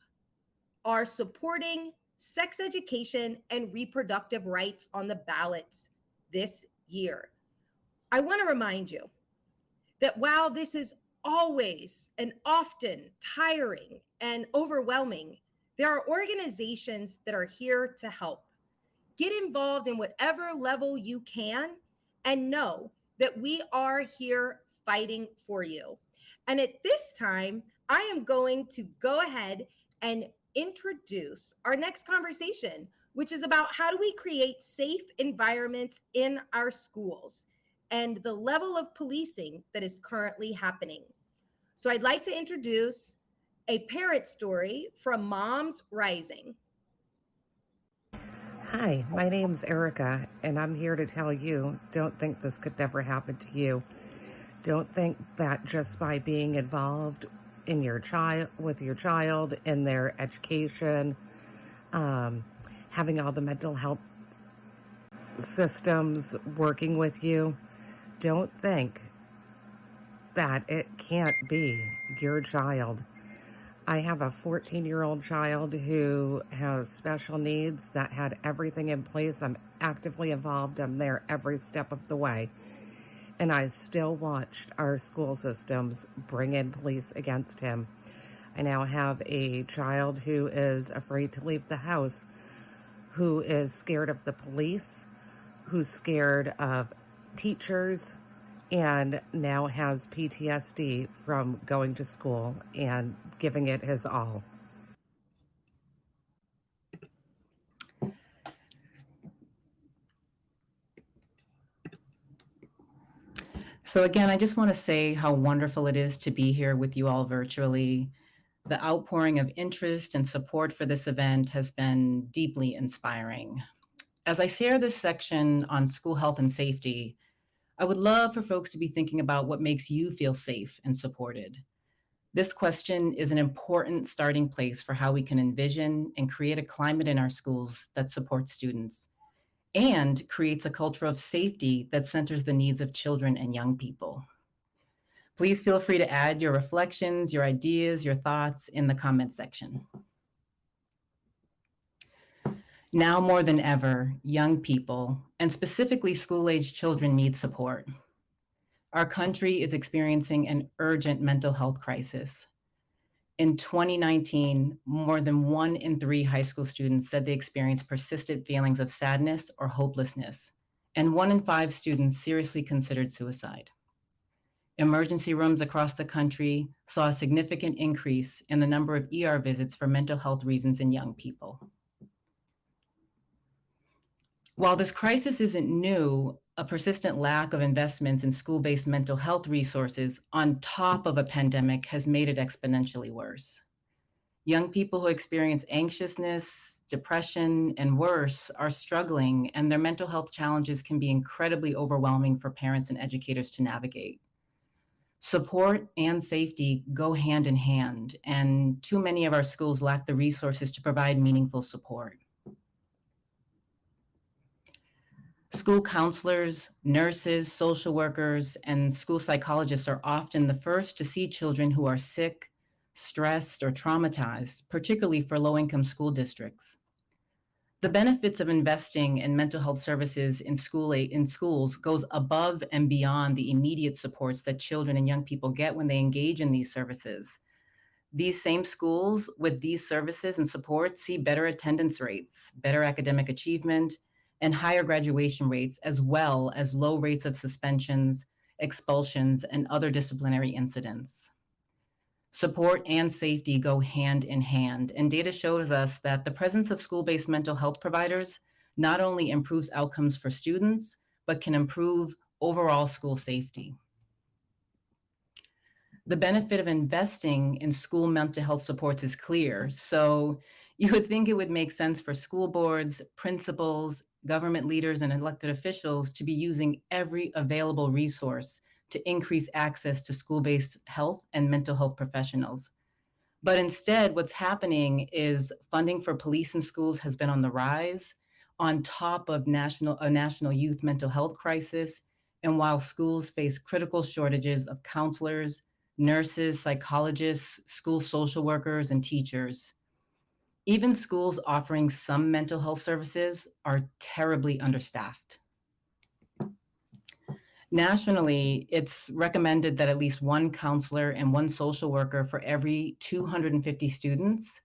are supporting sex education and reproductive rights on the ballots this year. I want to remind you that while this is always and often tiring and overwhelming, there are organizations that are here to help. Get involved in whatever level you can and know that we are here fighting for you. And at this time, I am going to go ahead and introduce our next conversation, which is about how do we create safe environments in our schools and the level of policing that is currently happening. So I'd like to introduce a parent story from Moms Rising. Hi, my name's Erica, and I'm here to tell you, don't think this could never happen to you. Don't think that just by being involved in with your child in their education, having all the mental health systems working with you, don't think that it can't be your child. I have a 14-year-old child who has special needs that had everything in place. I'm actively involved. I'm there every step of the way. And I still watched our school systems bring in police against him. I now have a child who is afraid to leave the house, who is scared of the police, who's scared of teachers, and now has PTSD from going to school and giving it his all. So again, I just want to say how wonderful it is to be here with you all virtually. The outpouring of interest and support for this event has been deeply inspiring. As I share this section on school health and safety, I would love for folks to be thinking about what makes you feel safe and supported. This question is an important starting place for how we can envision and create a climate in our schools that supports students and creates a culture of safety that centers the needs of children and young people. Please feel free to add your reflections, your ideas, your thoughts in the comment section. Now more than ever, young people, and specifically school-aged children, need support. Our country is experiencing an urgent mental health crisis. In 2019, more than 1 in 3 high school students said they experienced persistent feelings of sadness or hopelessness, and 1 in 5 students seriously considered suicide. Emergency rooms across the country saw a significant increase in the number of ER visits for mental health reasons in young people. While this crisis isn't new, a persistent lack of investments in school-based mental health resources on top of a pandemic has made it exponentially worse. Young people who experience anxiousness, depression, and worse are struggling, and their mental health challenges can be incredibly overwhelming for parents and educators to navigate. Support and safety go hand in hand, and too many of our schools lack the resources to provide meaningful support. School counselors, nurses, social workers, and school psychologists are often the first to see children who are sick, stressed, or traumatized, particularly for low-income school districts. The benefits of investing in mental health services in schools goes above and beyond the immediate supports that children and young people get when they engage in these services. These same schools with these services and supports see better attendance rates, better academic achievement, and higher graduation rates, as well as low rates of suspensions, expulsions, and other disciplinary incidents. Support and safety go hand in hand, and data shows us that the presence of school-based mental health providers not only improves outcomes for students, but can improve overall school safety. The benefit of investing in school mental health supports is clear. So you would think it would make sense for school boards, principals, government leaders, and elected officials to be using every available resource to increase access to school-based health and mental health professionals. But instead, what's happening is funding for police and schools has been on the rise on top of a national youth mental health crisis. And while schools face critical shortages of counselors, nurses, psychologists, school social workers, and teachers. Even schools offering some mental health services are terribly understaffed. Nationally, it's recommended that at least one counselor and one social worker for every 250 students,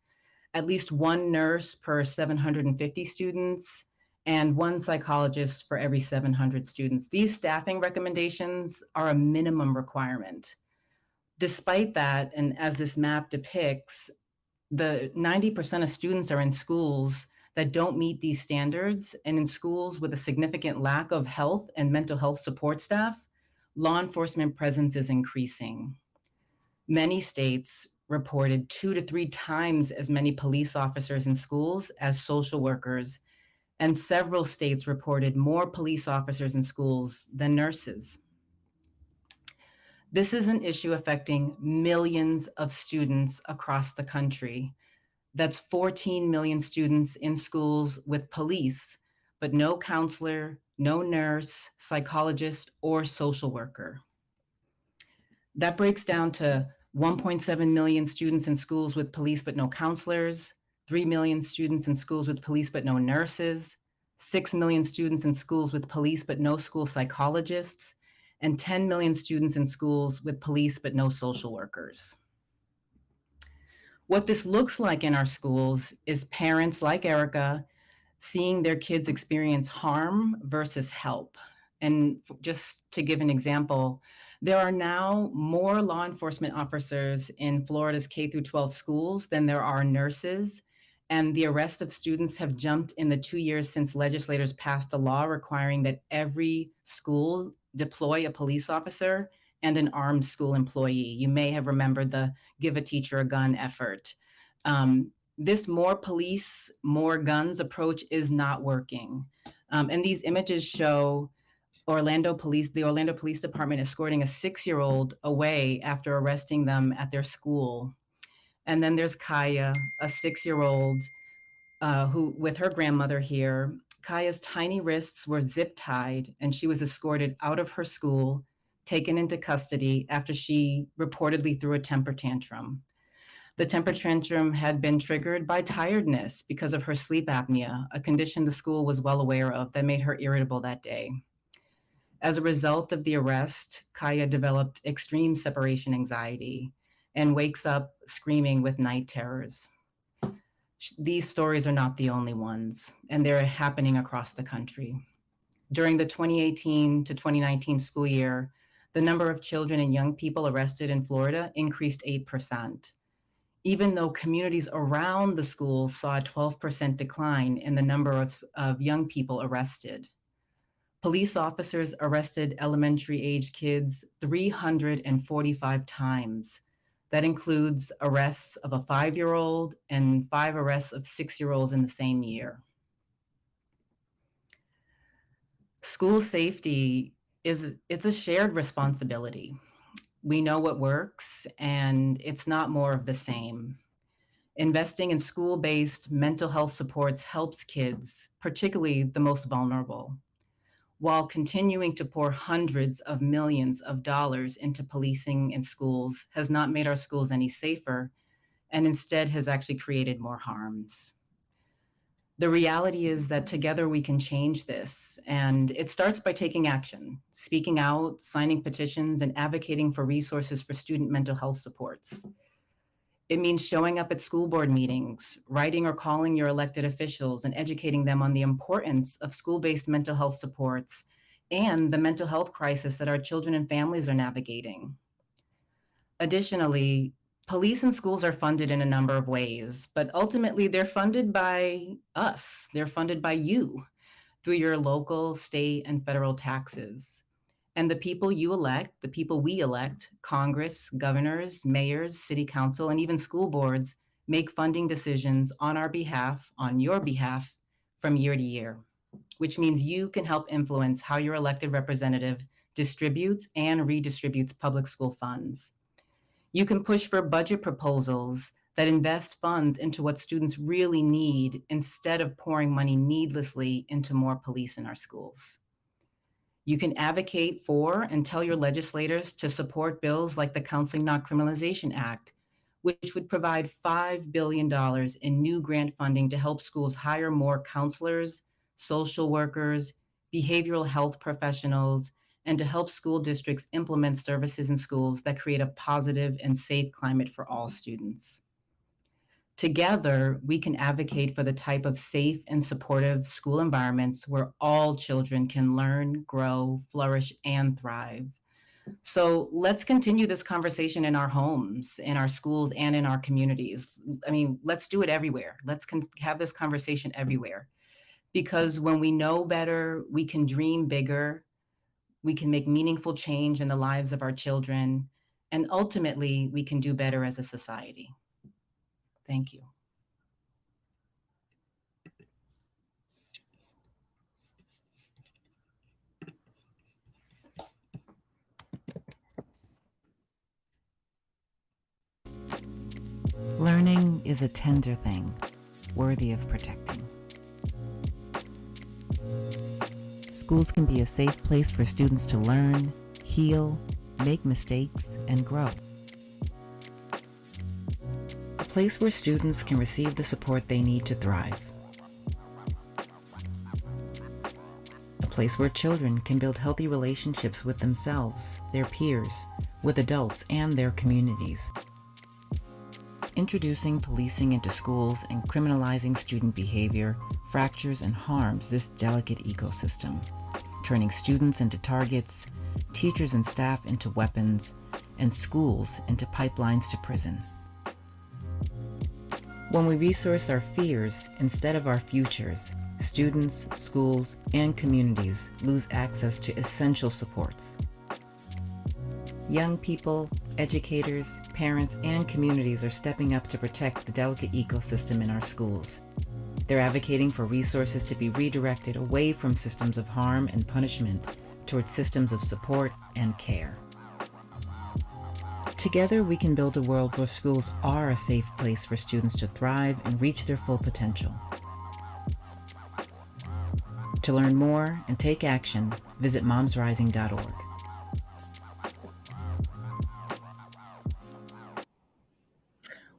at least one nurse per 750 students, and one psychologist for every 700 students. These staffing recommendations are a minimum requirement. Despite that, and as this map depicts, the 90% of students are in schools that don't meet these standards, and in schools with a significant lack of health and mental health support staff, law enforcement presence is increasing. Many states reported 2 to 3 times as many police officers in schools as social workers, and several states reported more police officers in schools than nurses. This is an issue affecting millions of students across the country. That's 14 million students in schools with police, but no counselor, no nurse, psychologist, or social worker. That breaks down to 1.7 million students in schools with police but no counselors, 3 million students in schools with police but no nurses, 6 million students in schools with police but no school psychologists, and 10 million students in schools with police but no social workers. What this looks like in our schools is parents like Erica seeing their kids experience harm versus help. And just to give an example, there are now more law enforcement officers in Florida's K-12 schools than there are nurses. And the arrests of students have jumped in the 2 years since legislators passed a law requiring that every school deploy a police officer and an armed school employee. You may have remembered the Give a Teacher a Gun effort. This more police, more guns approach is not working. And these images show the Orlando Police Department escorting a 6-year-old away after arresting them at their school. And then there's Kaya, a 6-year-old who, with her grandmother here, Kaya's tiny wrists were zip tied and she was escorted out of her school, taken into custody after she reportedly threw a temper tantrum. The temper tantrum had been triggered by tiredness because of her sleep apnea, a condition the school was well aware of that made her irritable that day. As a result of the arrest, Kaya developed extreme separation anxiety and wakes up screaming with night terrors. These stories are not the only ones, and they're happening across the country. During the 2018 to 2019 school year, the number of children and young people arrested in Florida increased 8%, even though communities around the schools saw a 12% decline in the number of young people arrested. Police officers arrested elementary-age kids 345 times. That includes arrests of a 5-year-old and 5 arrests of 6-year-olds in the same year. School safety it's a shared responsibility. We know what works, and it's not more of the same. Investing in school-based mental health supports helps kids, particularly the most vulnerable, while continuing to pour hundreds of millions of dollars into policing in schools has not made our schools any safer, and instead has actually created more harms. The reality is that together we can change this, and it starts by taking action, speaking out, signing petitions, and advocating for resources for student mental health supports. It means showing up at school board meetings, writing or calling your elected officials, and educating them on the importance of school-based mental health supports and the mental health crisis that our children and families are navigating. Additionally, police and schools are funded in a number of ways, but ultimately they're funded by us. They're funded by you through your local, state, and federal taxes. And the people you elect, the people we elect, Congress, governors, mayors, city council, and even school boards make funding decisions on our behalf, on your behalf, from year to year, which means you can help influence how your elected representative distributes and redistributes public school funds. You can push for budget proposals that invest funds into what students really need instead of pouring money needlessly into more police in our schools. You can advocate for and tell your legislators to support bills like the Counseling Not Criminalization Act, which would provide $5 billion in new grant funding to help schools hire more counselors, social workers, behavioral health professionals, and to help school districts implement services in schools that create a positive and safe climate for all students. Together, we can advocate for the type of safe and supportive school environments where all children can learn, grow, flourish, and thrive. So let's continue this conversation in our homes, in our schools, and in our communities. I mean, let's do it everywhere. Let's have this conversation everywhere. Because when we know better, we can dream bigger, we can make meaningful change in the lives of our children, and ultimately, we can do better as a society. Thank you. Learning is a tender thing, worthy of protecting. Schools can be a safe place for students to learn, heal, make mistakes, and grow. A place where students can receive the support they need to thrive. A place where children can build healthy relationships with themselves, their peers, with adults, and their communities. Introducing policing into schools and criminalizing student behavior fractures and harms this delicate ecosystem, turning students into targets, teachers and staff into weapons, and schools into pipelines to prison. When we resource our fears instead of our futures, students, schools, and communities lose access to essential supports. Young people, educators, parents, and communities are stepping up to protect the delicate ecosystem in our schools. They're advocating for resources to be redirected away from systems of harm and punishment towards systems of support and care. Together, we can build a world where schools are a safe place for students to thrive and reach their full potential. To learn more and take action, visit momsrising.org.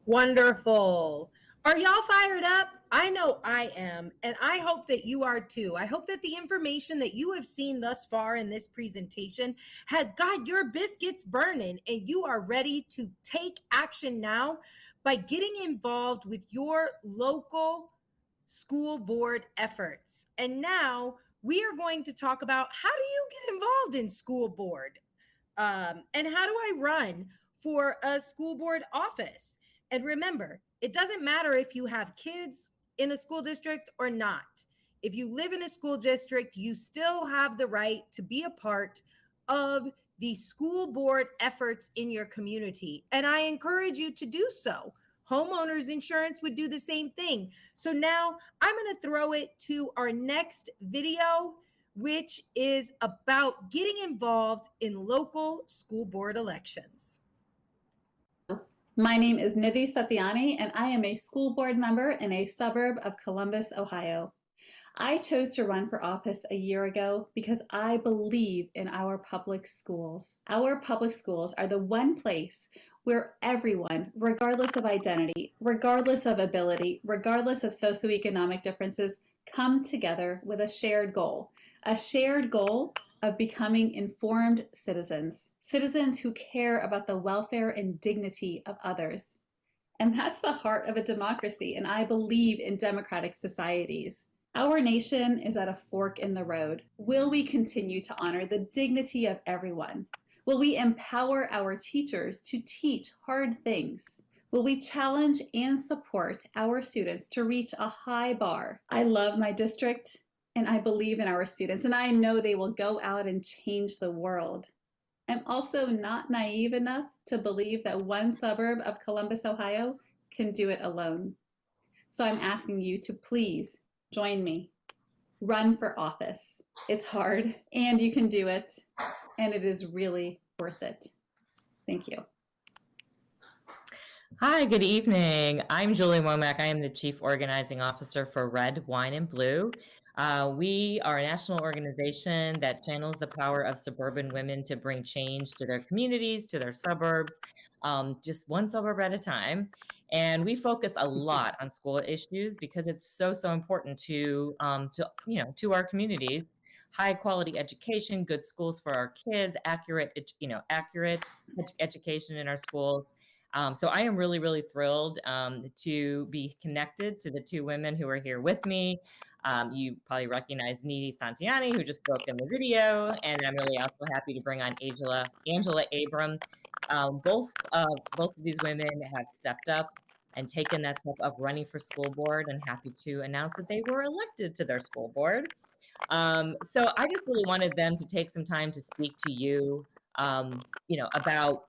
Wonderful. Are y'all fired up? I know I am, and I hope that you are too. I hope that the information that you have seen thus far in this presentation has got your biscuits burning, and you are ready to take action now by getting involved with your local school board efforts. And now we are going to talk about how do you get involved in school board, and how do I run for a school board office? And remember, it doesn't matter if you have kids in a school district or not. If you live in a school district, you still have the right to be a part of the school board efforts in your community. And I encourage you to do so. Homeowners insurance would do the same thing. So now I'm going to throw it to our next video, which is about getting involved in local school board elections. My name is Nidhi Satyani, and I am a school board member in a suburb of Columbus, Ohio. I chose to run for office a year ago because I believe in our public schools. Our public schools are the one place where everyone, regardless of identity, regardless of ability, regardless of socioeconomic differences, come together with a shared goal of becoming informed citizens, citizens who care about the welfare and dignity of others. And that's the heart of a democracy, and I believe in democratic societies. Our nation is at a fork in the road. Will we continue to honor the dignity of everyone? Will we empower our teachers to teach hard things? Will we challenge and support our students to reach a high bar? I love my district, and I believe in our students, and I know they will go out and change the world. I'm also not naive enough to believe that one suburb of Columbus, Ohio can do it alone. So I'm asking you to please join me. Run for office. It's hard, and you can do it, and it is really worth it. Thank you. Hi, good evening. I'm Julie Womack. I am the Chief Organizing Officer for Red, Wine, and Blue. We are a national organization that channels the power of suburban women to bring change to their communities, to their suburbs, just one suburb at a time. And we focus a lot on school issues because it's so important to our communities. High quality education, good schools for our kids, accurate education in our schools. So I am really, really thrilled to be connected to the two women who are here with me. You probably recognize Nidhi Santiani, who just spoke in the video, and I'm really also happy to bring on Angela Abram. Both of these women have stepped up and taken that step of running for school board, and happy to announce that they were elected to their school board. So I just really wanted them to take some time to speak to you, about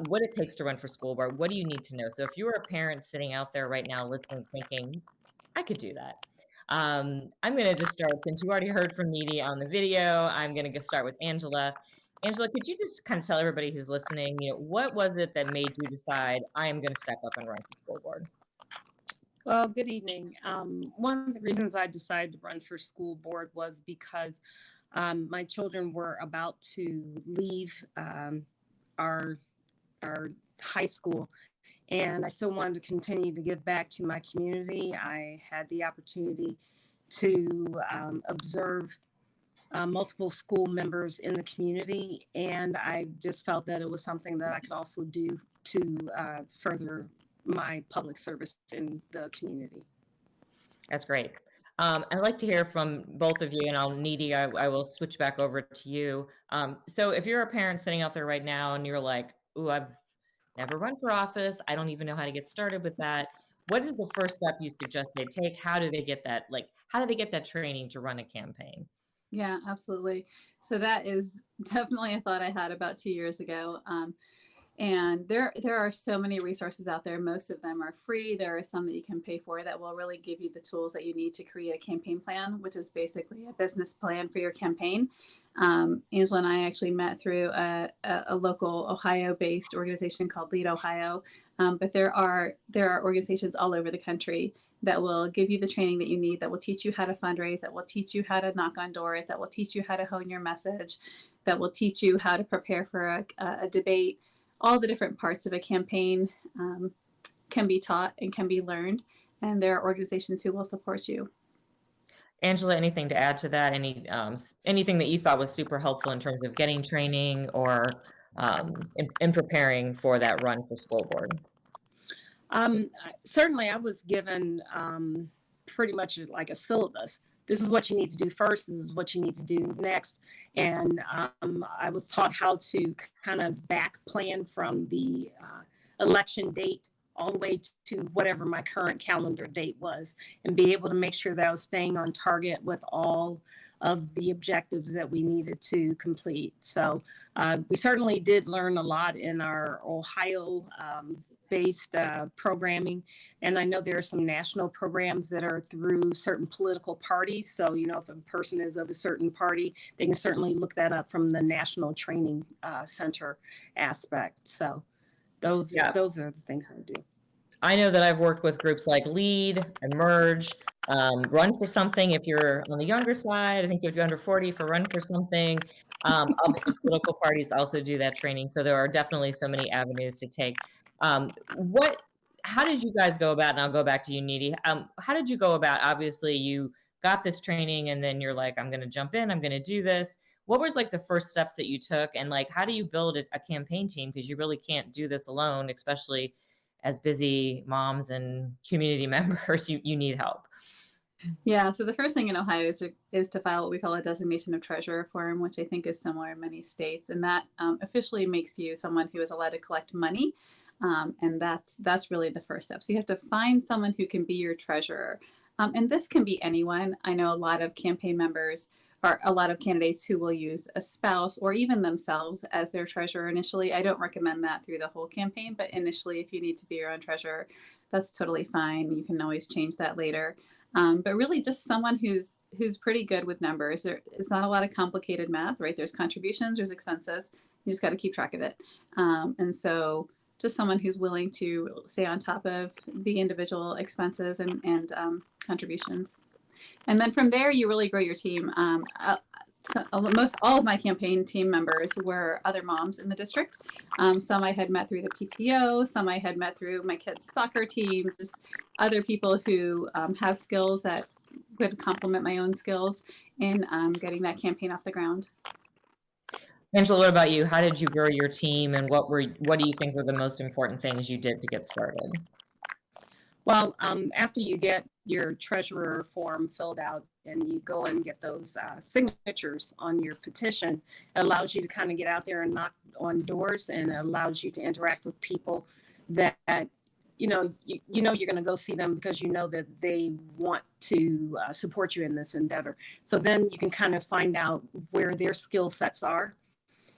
what it takes to run for school board. What do you need to know? So if you are a parent sitting out there right now listening, thinking, I could do that. I'm going to just start, since you already heard from Nidhi on the video, I'm going to start with Angela. Angela, could you just kind of tell everybody who's listening, what was it that made you decide I am going to step up and run for school board? Well, good evening. One of the reasons I decided to run for school board was because my children were about to leave our high school, and I still wanted to continue to give back to my community. I had the opportunity to observe multiple school members in the community, and I just felt that it was something that I could also do to further my public service in the community. That's great. I'd like to hear from both of you, and Nidhi, I will switch back over to you. So if you're a parent sitting out there right now and you're like, ooh, I've never run for office, I don't even know how to get started with that, what is the first step you suggest they take? How do they get that? How do they get that training to run a campaign? Yeah, absolutely. So that is definitely a thought I had about 2 years ago. And there are so many resources out there. Most of them are free. There are some that you can pay for that will really give you the tools that you need to create a campaign plan, which is basically a business plan for your campaign. Angela and I actually met through a local Ohio-based organization called Lead Ohio. But there are organizations all over the country that will give you the training that you need, that will teach you how to fundraise, that will teach you how to knock on doors, that will teach you how to hone your message, that will teach you how to prepare for a debate. All the different parts of a campaign can be taught and can be learned, and there are organizations who will support you. Angela, anything to add to that? Anything that you thought was super helpful in terms of getting training or in preparing for that run for school board? Certainly, I was given pretty much like a syllabus. This is what you need to do first. This is what you need to do next. And I was taught how to kind of back plan from the election date all the way to whatever my current calendar date was, and be able to make sure that I was staying on target with all of the objectives that we needed to complete. So we certainly did learn a lot in our Ohio based programming. And I know there are some national programs that are through certain political parties. So, if a person is of a certain party, they can certainly look that up from the National Training Center aspect. So those are the things I do. I know that I've worked with groups like Lead, Emerge, Run for Something if you're on the younger side. I think if you're under 40 for Run for Something. Obviously, political parties also do that training. So there are definitely so many avenues to take. How did you guys go about, and I'll go back to you, Nidhi. How did you go about, obviously you got this training and then you're like, I'm going to jump in, I'm going to do this. What was the first steps that you took, and how do you build a campaign team? Because you really can't do this alone, especially as busy moms and community members, you need help. Yeah, so the first thing in Ohio is to file what we call a designation of treasurer form, which I think is similar in many states. And that officially makes you someone who is allowed to collect money. And that's really the first step. So you have to find someone who can be your treasurer. And this can be anyone. I know a lot of campaign members or a lot of candidates who will use a spouse or even themselves as their treasurer initially. I don't recommend that through the whole campaign, but initially, if you need to be your own treasurer, that's totally fine. You can always change that later. But really just someone who's pretty good with numbers. It's not a lot of complicated math, right? There's contributions, there's expenses. You just got to keep track of it. And so just someone who's willing to stay on top of the individual expenses and contributions. And then from there, you really grow your team. So all of my campaign team members were other moms in the district. Some I had met through the PTO, some I had met through my kids' soccer teams, just other people who have skills that would complement my own skills in getting that campaign off the ground. Angela, what about you? How did you grow your team, and what do you think were the most important things you did to get started? Well, after you get your treasurer form filled out and you go and get those signatures on your petition, it allows you to kind of get out there and knock on doors, and it allows you to interact with people that you know you're going to go see them because you know that they want to support you in this endeavor. So then you can kind of find out where their skill sets are.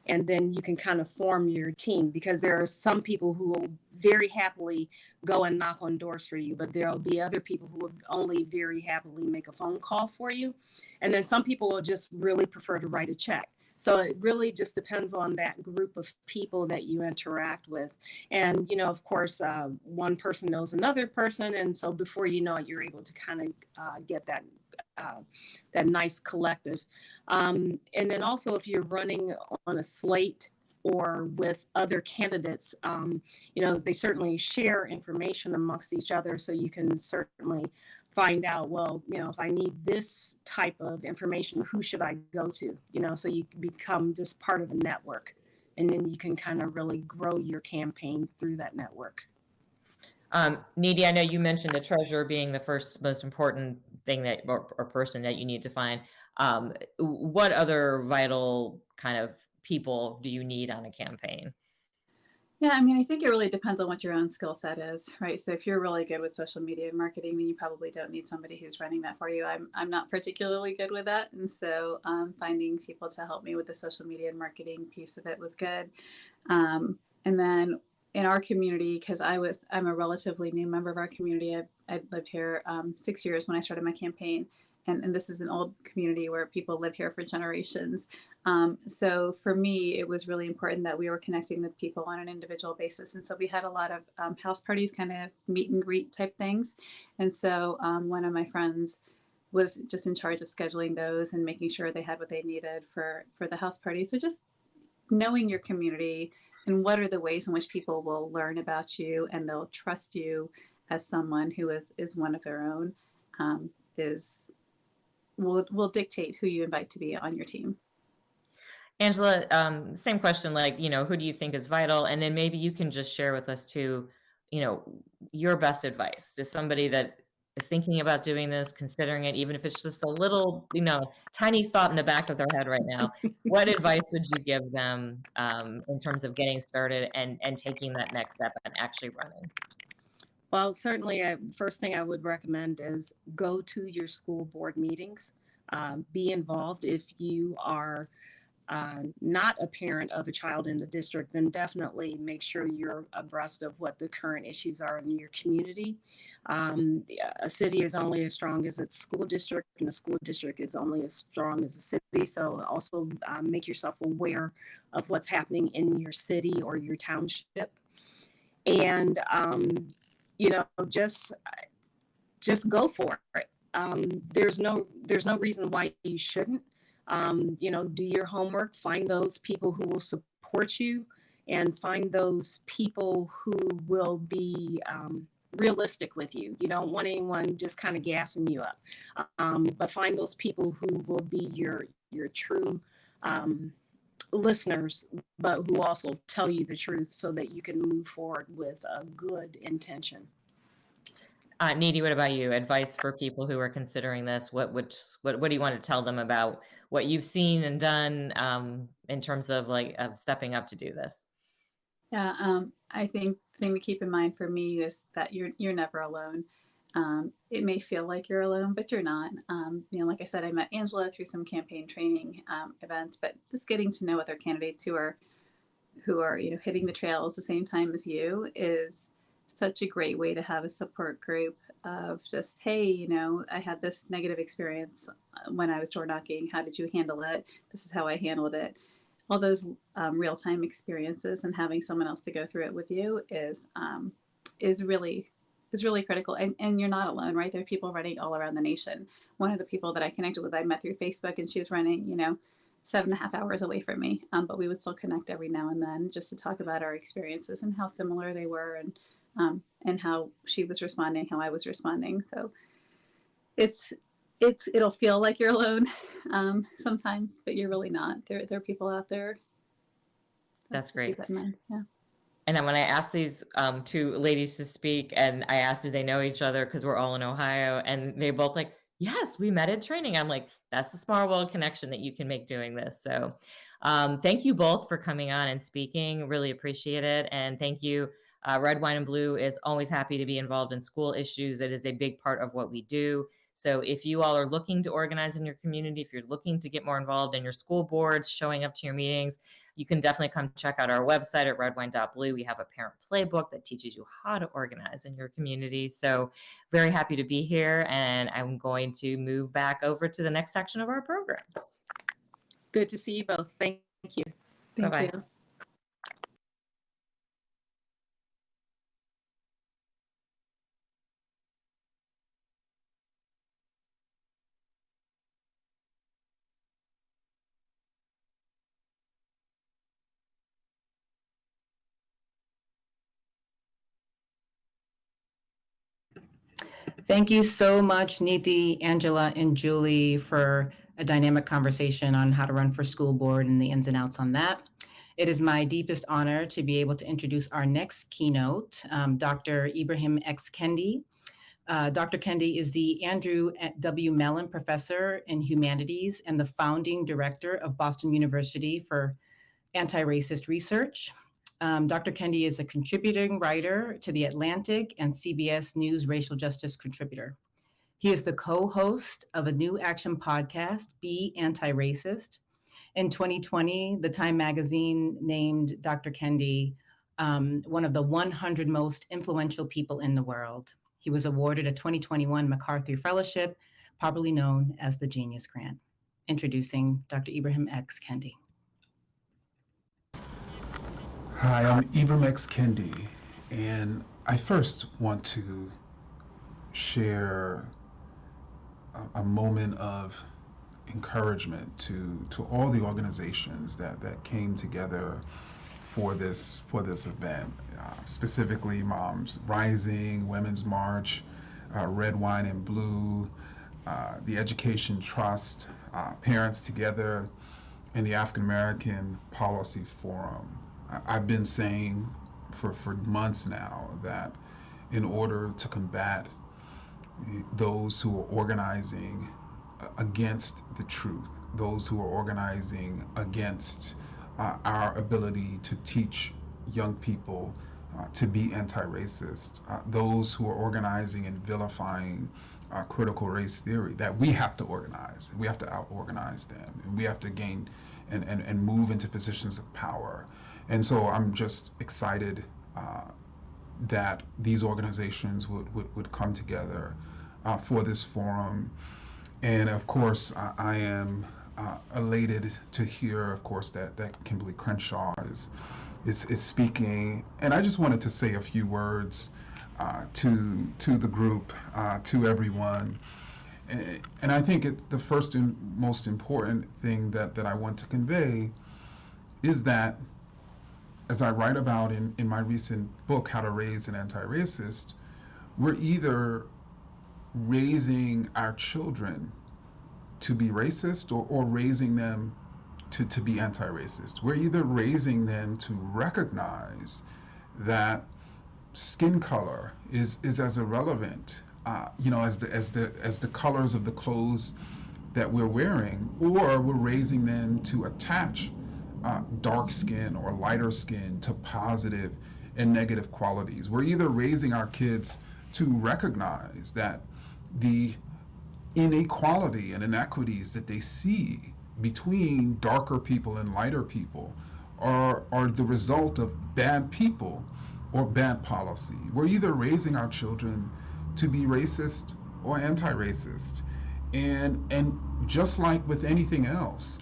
And then you can kind of form your team, because there are some people who will very happily go and knock on doors for you, but there'll be other people who will only very happily make a phone call for you. And then some people will just really prefer to write a check. So it really just depends on that group of people that you interact with. And, you know, of course, one person knows another person. And so before you know it, you're able to kind of get that nice collective. And then also if you're running on a slate or with other candidates, you know, they certainly share information amongst each other. So you can certainly find out, well, you know, if I need this type of information, who should I go to? You know, so you become just part of a network, and then you can kind of really grow your campaign through that network. Needy, I know you mentioned the treasurer being the first most important thing that or person that you need to find. What other vital kind of people do you need on a campaign? Yeah, I mean, I think it really depends on what your own skill set is, right? So if you're really good with social media and marketing, then you probably don't need somebody who's running that for you. I'm not particularly good with that. And so finding people to help me with the social media and marketing piece of it was good. And then in our community, because I'm a relatively new member of our community. I lived here 6 years when I started my campaign. And this is an old community where people live here for generations. So for me, it was really important that we were connecting with people on an individual basis. And so we had a lot of house parties, kind of meet and greet type things. And so one of my friends was just in charge of scheduling those and making sure they had what they needed for the house party. So just knowing your community and what are the ways in which people will learn about you and they'll trust you as someone who is one of their own will dictate who you invite to be on your team. Angela, same question, like, you know, who do you think is vital? And then maybe you can just share with us too, you know, your best advice to somebody that is thinking about doing this, considering it, even if it's just a little, you know, tiny thought in the back of their head right now. What advice would you give them in terms of getting started and taking that next step and actually running? Well, certainly, first thing I would recommend is go to your school board meetings. Be involved. If you are not a parent of a child in the district, then definitely make sure you're abreast of what the current issues are in your community. A city is only as strong as its school district, and a school district is only as strong as a city. So also make yourself aware of what's happening in your city or your township. And you know, just go for it. There's no reason why you shouldn't. You know, do your homework, find those people who will support you, and find those people who will be realistic with you. You don't want anyone just kind of gassing you up, but find those people who will be your true listeners, but who also tell you the truth so that you can move forward with a good intention. Needy, what about you? Advice for people who are considering this? What do you want to tell them about what you've seen and done in terms of of stepping up to do this? Yeah, I think the thing to keep in mind for me is that you're never alone. it may feel like you're alone, but you're not. Like I said, I met Angela through some campaign training events, but just getting to know other candidates who are hitting the trails the same time as you is such a great way to have a support group of just, hey, I had this negative experience when I was door knocking. How did you handle it? This is how I handled it. All those real-time experiences and having someone else to go through it with you is really critical. And you're not alone, right? There are people running all around the nation. One of the people that I connected with, I met through Facebook, and she was running, 7.5 hours away from me. But we would still connect every now and then just to talk about our experiences and how similar they were, and how she was responding, how I was responding. So it'll feel like you're alone sometimes, but you're really not. There are people out there. That's great. Keep that in mind. Yeah. And then when I asked these two ladies to speak, and I asked, do they know each other? Because we're all in Ohio. And they both like, yes, we met at training. I'm like, that's the small world connection that you can make doing this. So thank you both for coming on and speaking. Really appreciate it. And thank you. Red, Wine, and Blue is always happy to be involved in school issues. It is a big part of what we do. So if you all are looking to organize in your community, if you're looking to get more involved in your school boards, showing up to your meetings, you can definitely come check out our website at redwine.blue. We have a parent playbook that teaches you how to organize in your community. So very happy to be here. And I'm going to move back over to the next section of our program. Good to see you both. Thank you. Bye-bye. You. Thank you so much, Niti, Angela, and Julie, for a dynamic conversation on how to run for school board and the ins and outs on that. It is my deepest honor to be able to introduce our next keynote, Dr. Ibram X. Kendi. Dr. Kendi is the Andrew W. Mellon Professor in Humanities and the founding director of Boston University for Anti-Racist Research. Dr. Kendi is a contributing writer to The Atlantic and CBS News Racial Justice Contributor. He is the co-host of a new action podcast, Be Anti-Racist. In 2020, the Time magazine named Dr. Kendi one of the 100 most influential people in the world. He was awarded a 2021 MacArthur Fellowship, popularly known as the Genius Grant. Introducing Dr. Ibram X. Kendi. Hi, I'm Ibram X. Kendi, and I first want to share a moment of encouragement to all the organizations that came together for this event, specifically Moms Rising, Women's March, Red, Wine, and Blue, the Education Trust, Parents Together, and the African American Policy Forum. I've been saying for months now that in order to combat those who are organizing against the truth, those who are organizing against our ability to teach young people to be anti-racist, those who are organizing and vilifying critical race theory, that we have to organize. We have to out-organize them, and we have to gain and move into positions of power. And so I'm just excited that these organizations would come together for this forum. And of course, I am elated to hear, of course, that Kimberle Crenshaw is speaking. And I just wanted to say a few words to the group, to everyone. And I think the first and most important thing that I want to convey is that, as I write about in my recent book, How to Raise an Anti-Racist, we're either raising our children to be racist or raising them to be anti-racist. We're either raising them to recognize that skin color is as irrelevant, as the colors of the clothes that we're wearing, or we're raising them to attach dark skin or lighter skin to positive and negative qualities. We're either raising our kids to recognize that the inequality and inequities that they see between darker people and lighter people are the result of bad people or bad policy. We're either raising our children to be racist or anti-racist. And just like with anything else,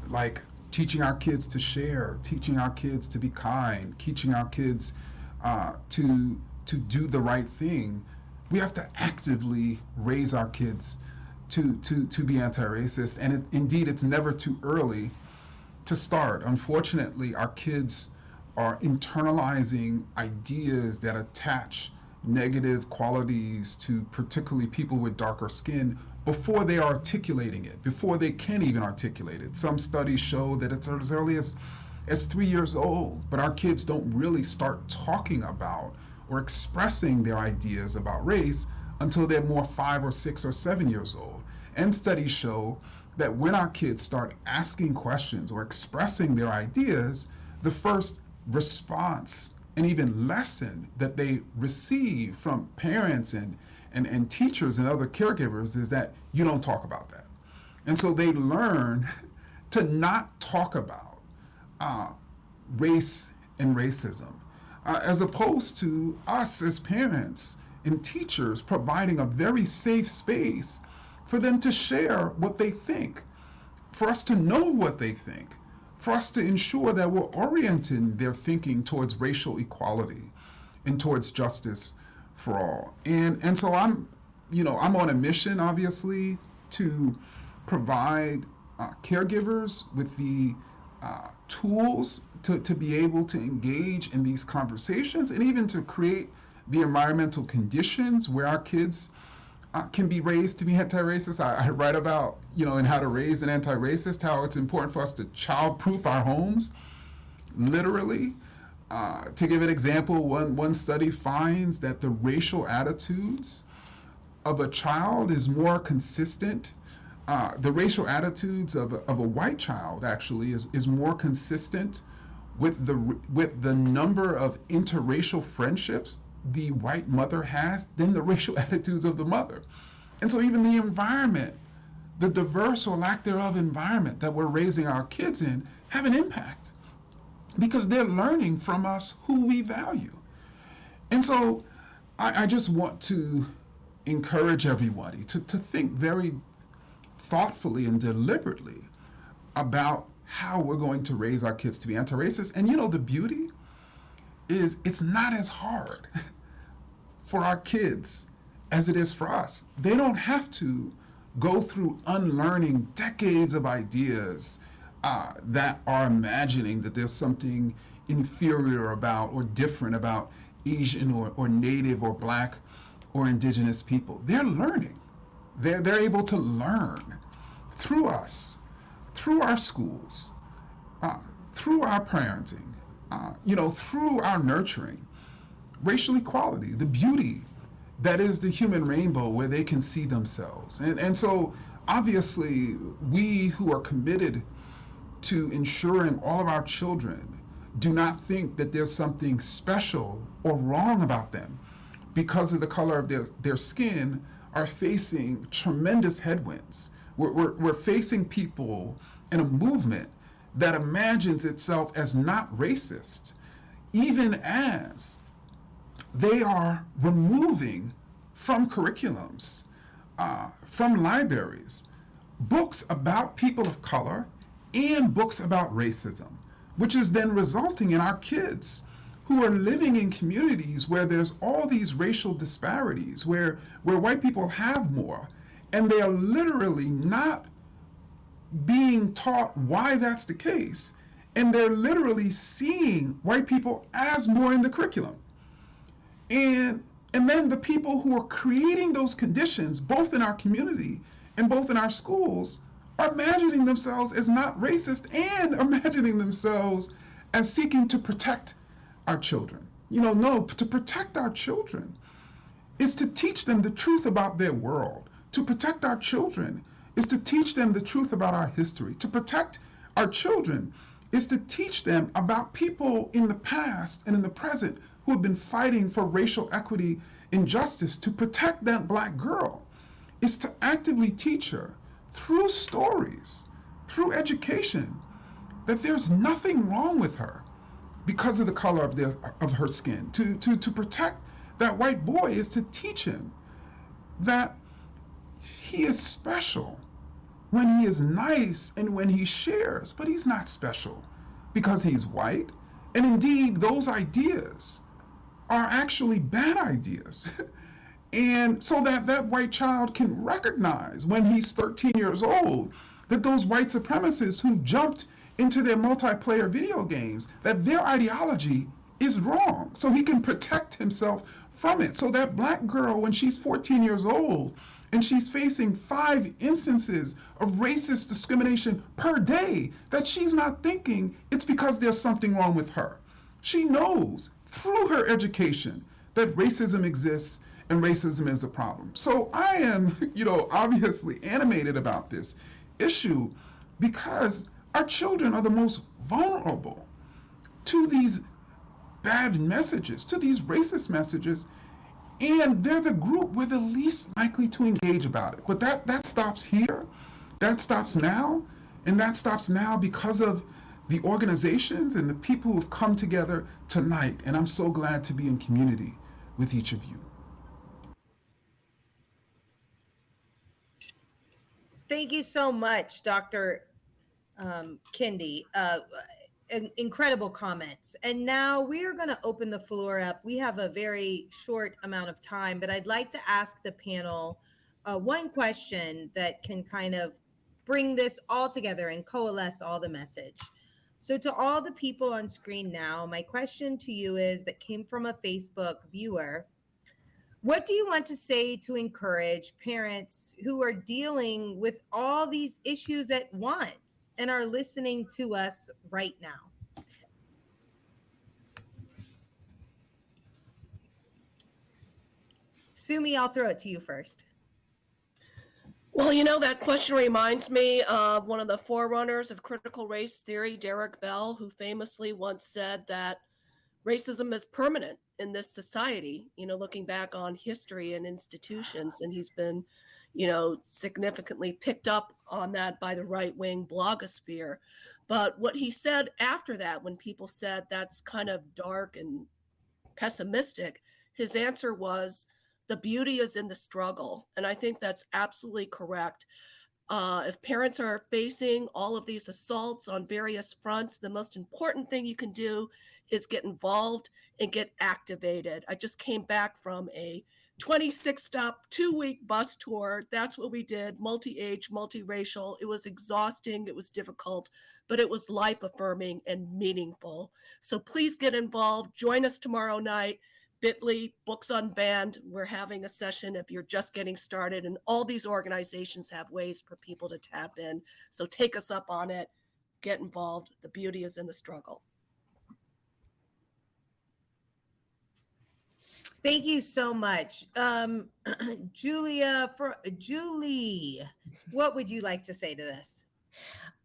like teaching our kids to share, teaching our kids to be kind, teaching our kids to do the right thing, we have to actively raise our kids to be anti-racist. And indeed, it's never too early to start. Unfortunately, our kids are internalizing ideas that attach negative qualities to particularly people with darker skin before they are articulating it, before they can even articulate it. Some studies show that it's as early as 3 years old, but our kids don't really start talking about or expressing their ideas about race until they're more 5 or 6 or 7 years old. And studies show that when our kids start asking questions or expressing their ideas, the first response and even lesson that they receive from parents and teachers and other caregivers is that you don't talk about that. And so they learn to not talk about race and racism, as opposed to us as parents and teachers providing a very safe space for them to share what they think, for us to know what they think, for us to ensure that we're orienting their thinking towards racial equality and towards justice for all. And so I'm on a mission, obviously, to provide caregivers with the tools to be able to engage in these conversations and even to create the environmental conditions where our kids can be raised to be anti-racist. I write about, in How to Raise an Anti-Racist, how it's important for us to child-proof our homes, literally. To give an example, one study finds that the racial attitudes of a child is more consistent. The racial attitudes of a white child actually is more consistent with the number of interracial friendships the white mother has than the racial attitudes of the mother. And so even the environment, the diverse or lack thereof environment that we're raising our kids in, have an impact because they're learning from us who we value. And so I just want to encourage everybody to think very thoughtfully and deliberately about how we're going to raise our kids to be anti-racist. And the beauty is it's not as hard for our kids as it is for us. They don't have to go through unlearning decades of ideas that are imagining that there's something inferior about or different about Asian or Native or Black or Indigenous people. They're learning. They're able to learn through us, through our schools, through our parenting, through our nurturing, racial equality, the beauty that is the human rainbow where they can see themselves. And so obviously we who are committed to ensuring all of our children do not think that there's something special or wrong about them because of the color of their skin are facing tremendous headwinds. We're facing people in a movement that imagines itself as not racist, even as they are removing from curriculums, from libraries, books about people of color and books about racism, which is then resulting in our kids who are living in communities where there's all these racial disparities, where white people have more, and they are literally not being taught why that's the case, and they're literally seeing white people as more in the curriculum. And then the people who are creating those conditions, both in our community and both in our schools, are imagining themselves as not racist and imagining themselves as seeking to protect our children. No, to protect our children is to teach them the truth about their world. To protect our children is to teach them the truth about our history. To protect our children is to teach them about people in the past and in the present who have been fighting for racial equity and justice to protect that Black girl is to actively teach her through stories, through education, that there's nothing wrong with her because of the color of her skin. To protect that white boy is to teach him that he is special when he is nice and when he shares, but he's not special because he's white. And indeed, those ideas are actually bad ideas. And so that white child can recognize when he's 13 years old that those white supremacists who've jumped into their multiplayer video games, that their ideology is wrong. So he can protect himself from it. So that Black girl, when she's 14 years old and she's facing 5 instances of racist discrimination per day, that she's not thinking it's because there's something wrong with her. She knows through her education that racism exists and racism is a problem. So I am, obviously animated about this issue because our children are the most vulnerable to these bad messages, to these racist messages, and they're the group we're the least likely to engage about it. But that stops here, that stops now, and that stops now because of the organizations and the people who have come together tonight. And I'm so glad to be in community with each of you. Thank you so much, Dr. Kendi. Incredible comments. And now we are going to open the floor up. We have a very short amount of time, but I'd like to ask the panel one question that can kind of bring this all together and coalesce all the message. So to all the people on screen now, my question to you is, that came from a Facebook viewer: what do you want to say to encourage parents who are dealing with all these issues at once and are listening to us right now? Sumi, I'll throw it to you first. Well, that question reminds me of one of the forerunners of critical race theory, Derek Bell, who famously once said that racism is permanent in this society, looking back on history and institutions. And he's been, significantly picked up on that by the right-wing blogosphere. But what he said after that, when people said that's kind of dark and pessimistic, his answer was, the beauty is in the struggle. And I think that's absolutely correct. If parents are facing all of these assaults on various fronts, the most important thing you can do is get involved and get activated. I just came back from a 26-stop, 2-week bus tour. That's what we did, multi-age, multiracial. It was exhausting, it was difficult, but it was life-affirming and meaningful. So please get involved. Join us tomorrow night. Bit.ly, Books Unbanned. We're having a session if you're just getting started, and all these organizations have ways for people to tap in. So take us up on it. Get involved. The beauty is in the struggle. Thank you so much. Julie, what would you like to say to this?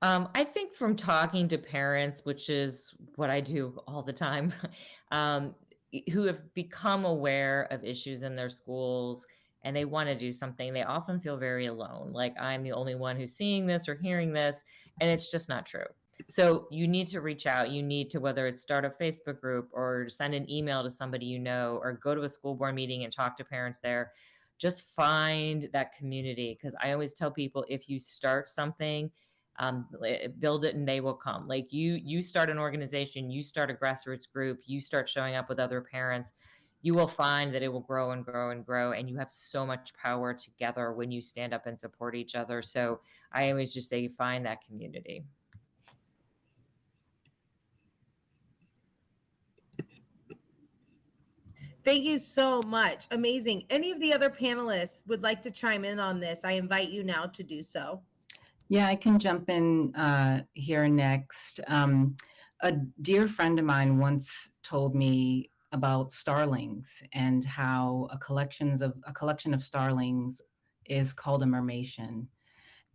I think from talking to parents, which is what I do all the time, who have become aware of issues in their schools and they want to do something, they often feel very alone. Like, I'm the only one who's seeing this or hearing this, and it's just not true. So you need to reach out. You need to, whether it's start a Facebook group or send an email to somebody you know, or go to a school board meeting and talk to parents there. Just find that community. Because I always tell people, if you start something, build it and they will come. Like, you start an organization, you start a grassroots group, you start showing up with other parents, you will find that it will grow and grow and grow. And you have so much power together when you stand up and support each other. So I always just say, find that community. Thank you so much. Amazing. Any of the other panelists would like to chime in on this? I invite you now to do so. Yeah, I can jump in here next. A dear friend of mine once told me about starlings and how a collection of starlings is called a mermation.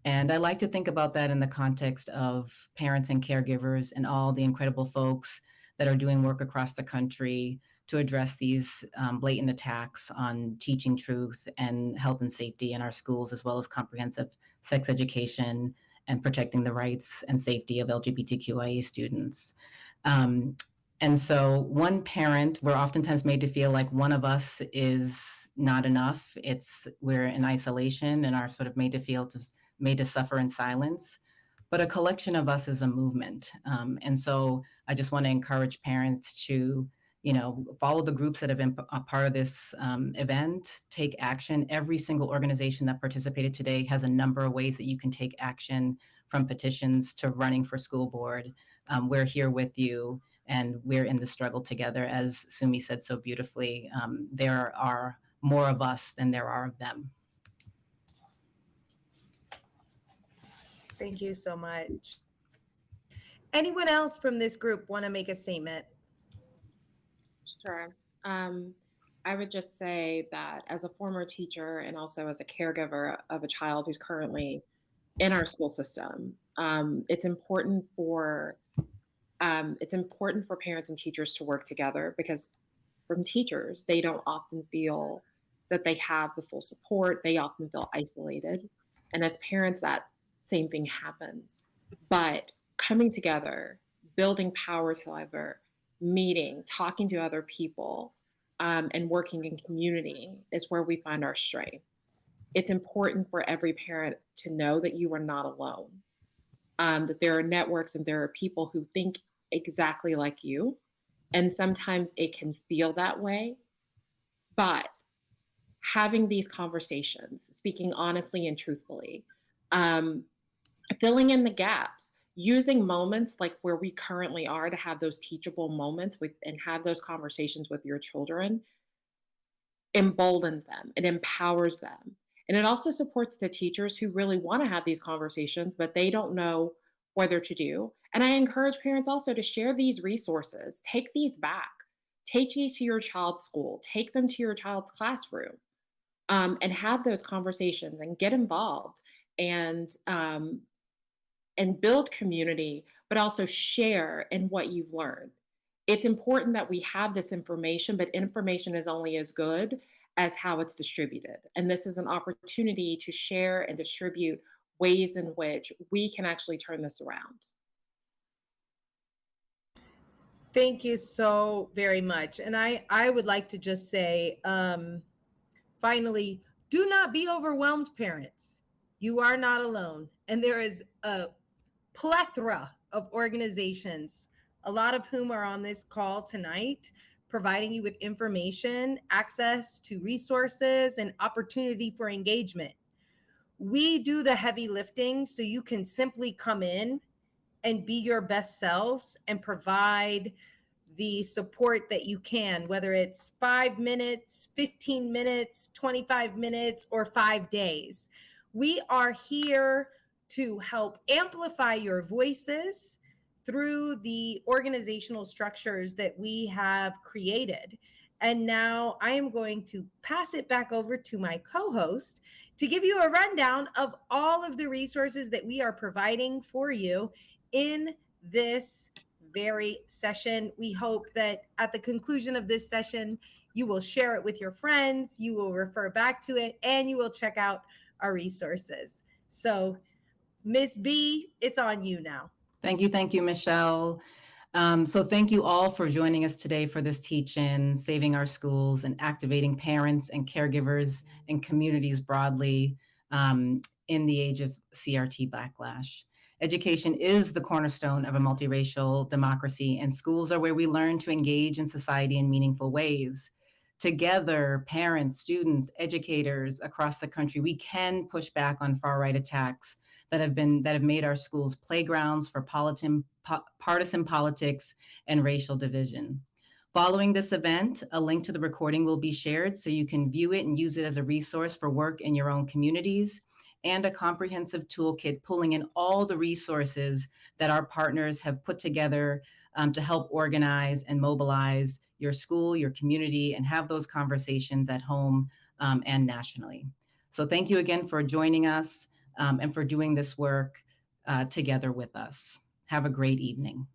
And I like to think about that in the context of parents and caregivers and all the incredible folks that are doing work across the country to address these blatant attacks on teaching truth and health and safety in our schools, as well as comprehensive sex education and protecting the rights and safety of LGBTQIA students. And so one parent, we're oftentimes made to feel like one of us is not enough. We're in isolation and are sort of made to suffer in silence. But a collection of us is a movement. And so I just want to encourage parents to, follow the groups that have been a part of this event, take action. Every single organization that participated today has a number of ways that you can take action, from petitions to running for school board. We're here with you, and we're in the struggle together. As Sumi said so beautifully, there are more of us than there are of them. Thank you so much. Anyone else from this group want to make a statement? Sure. I would just say that as a former teacher and also as a caregiver of a child who's currently in our school system, it's important for parents and teachers to work together, because from teachers, they don't often feel that they have the full support. They often feel isolated. And as parents, that same thing happens. But coming together, building power together, meeting, talking to other people, and working in community is where we find our strength. It's important for every parent to know that you are not alone, that there are networks and there are people who think exactly like you. And sometimes it can feel that way. But having these conversations, speaking honestly and truthfully, filling in the gaps, using moments like where we currently are to have those teachable moments and have those conversations with your children emboldens them, it empowers them. And it also supports the teachers who really want to have these conversations, but they don't know whether to do. And I encourage parents also to share these resources, take these back, take these to your child's school, take them to your child's classroom, and have those conversations and get involved and build community, but also share in what you've learned. It's important that we have this information, but information is only as good as how it's distributed. And this is an opportunity to share and distribute ways in which we can actually turn this around. Thank you so very much. And I would like to just say, finally, do not be overwhelmed, parents. You are not alone. And there is a plethora of organizations, a lot of whom are on this call tonight, providing you with information, access to resources, and opportunity for engagement. We do the heavy lifting so you can simply come in and be your best selves and provide the support that you can, whether it's 5 minutes, 15 minutes, 25 minutes, or 5 days. We are here to help amplify your voices through the organizational structures that we have created. And now I am going to pass it back over to my co-host to give you a rundown of all of the resources that we are providing for you in this very session. We hope that at the conclusion of this session, you will share it with your friends, you will refer back to it, and you will check out our resources. So Ms. B, it's on you now. Thank you, Michelle. So thank you all for joining us today for this teach-in, Saving Our Schools and Activating Parents and Caregivers and Communities broadly in the age of CRT backlash. Education is the cornerstone of a multiracial democracy, and schools are where we learn to engage in society in meaningful ways. Together, parents, students, educators across the country, we can push back on far-right attacks that have made our schools playgrounds for partisan politics and racial division. Following this event, a link to the recording will be shared so you can view it and use it as a resource for work in your own communities, and a comprehensive toolkit pulling in all the resources that our partners have put together to help organize and mobilize your school, your community, and have those conversations at home and nationally. So thank you again for joining us and for doing this work together with us. Have a great evening.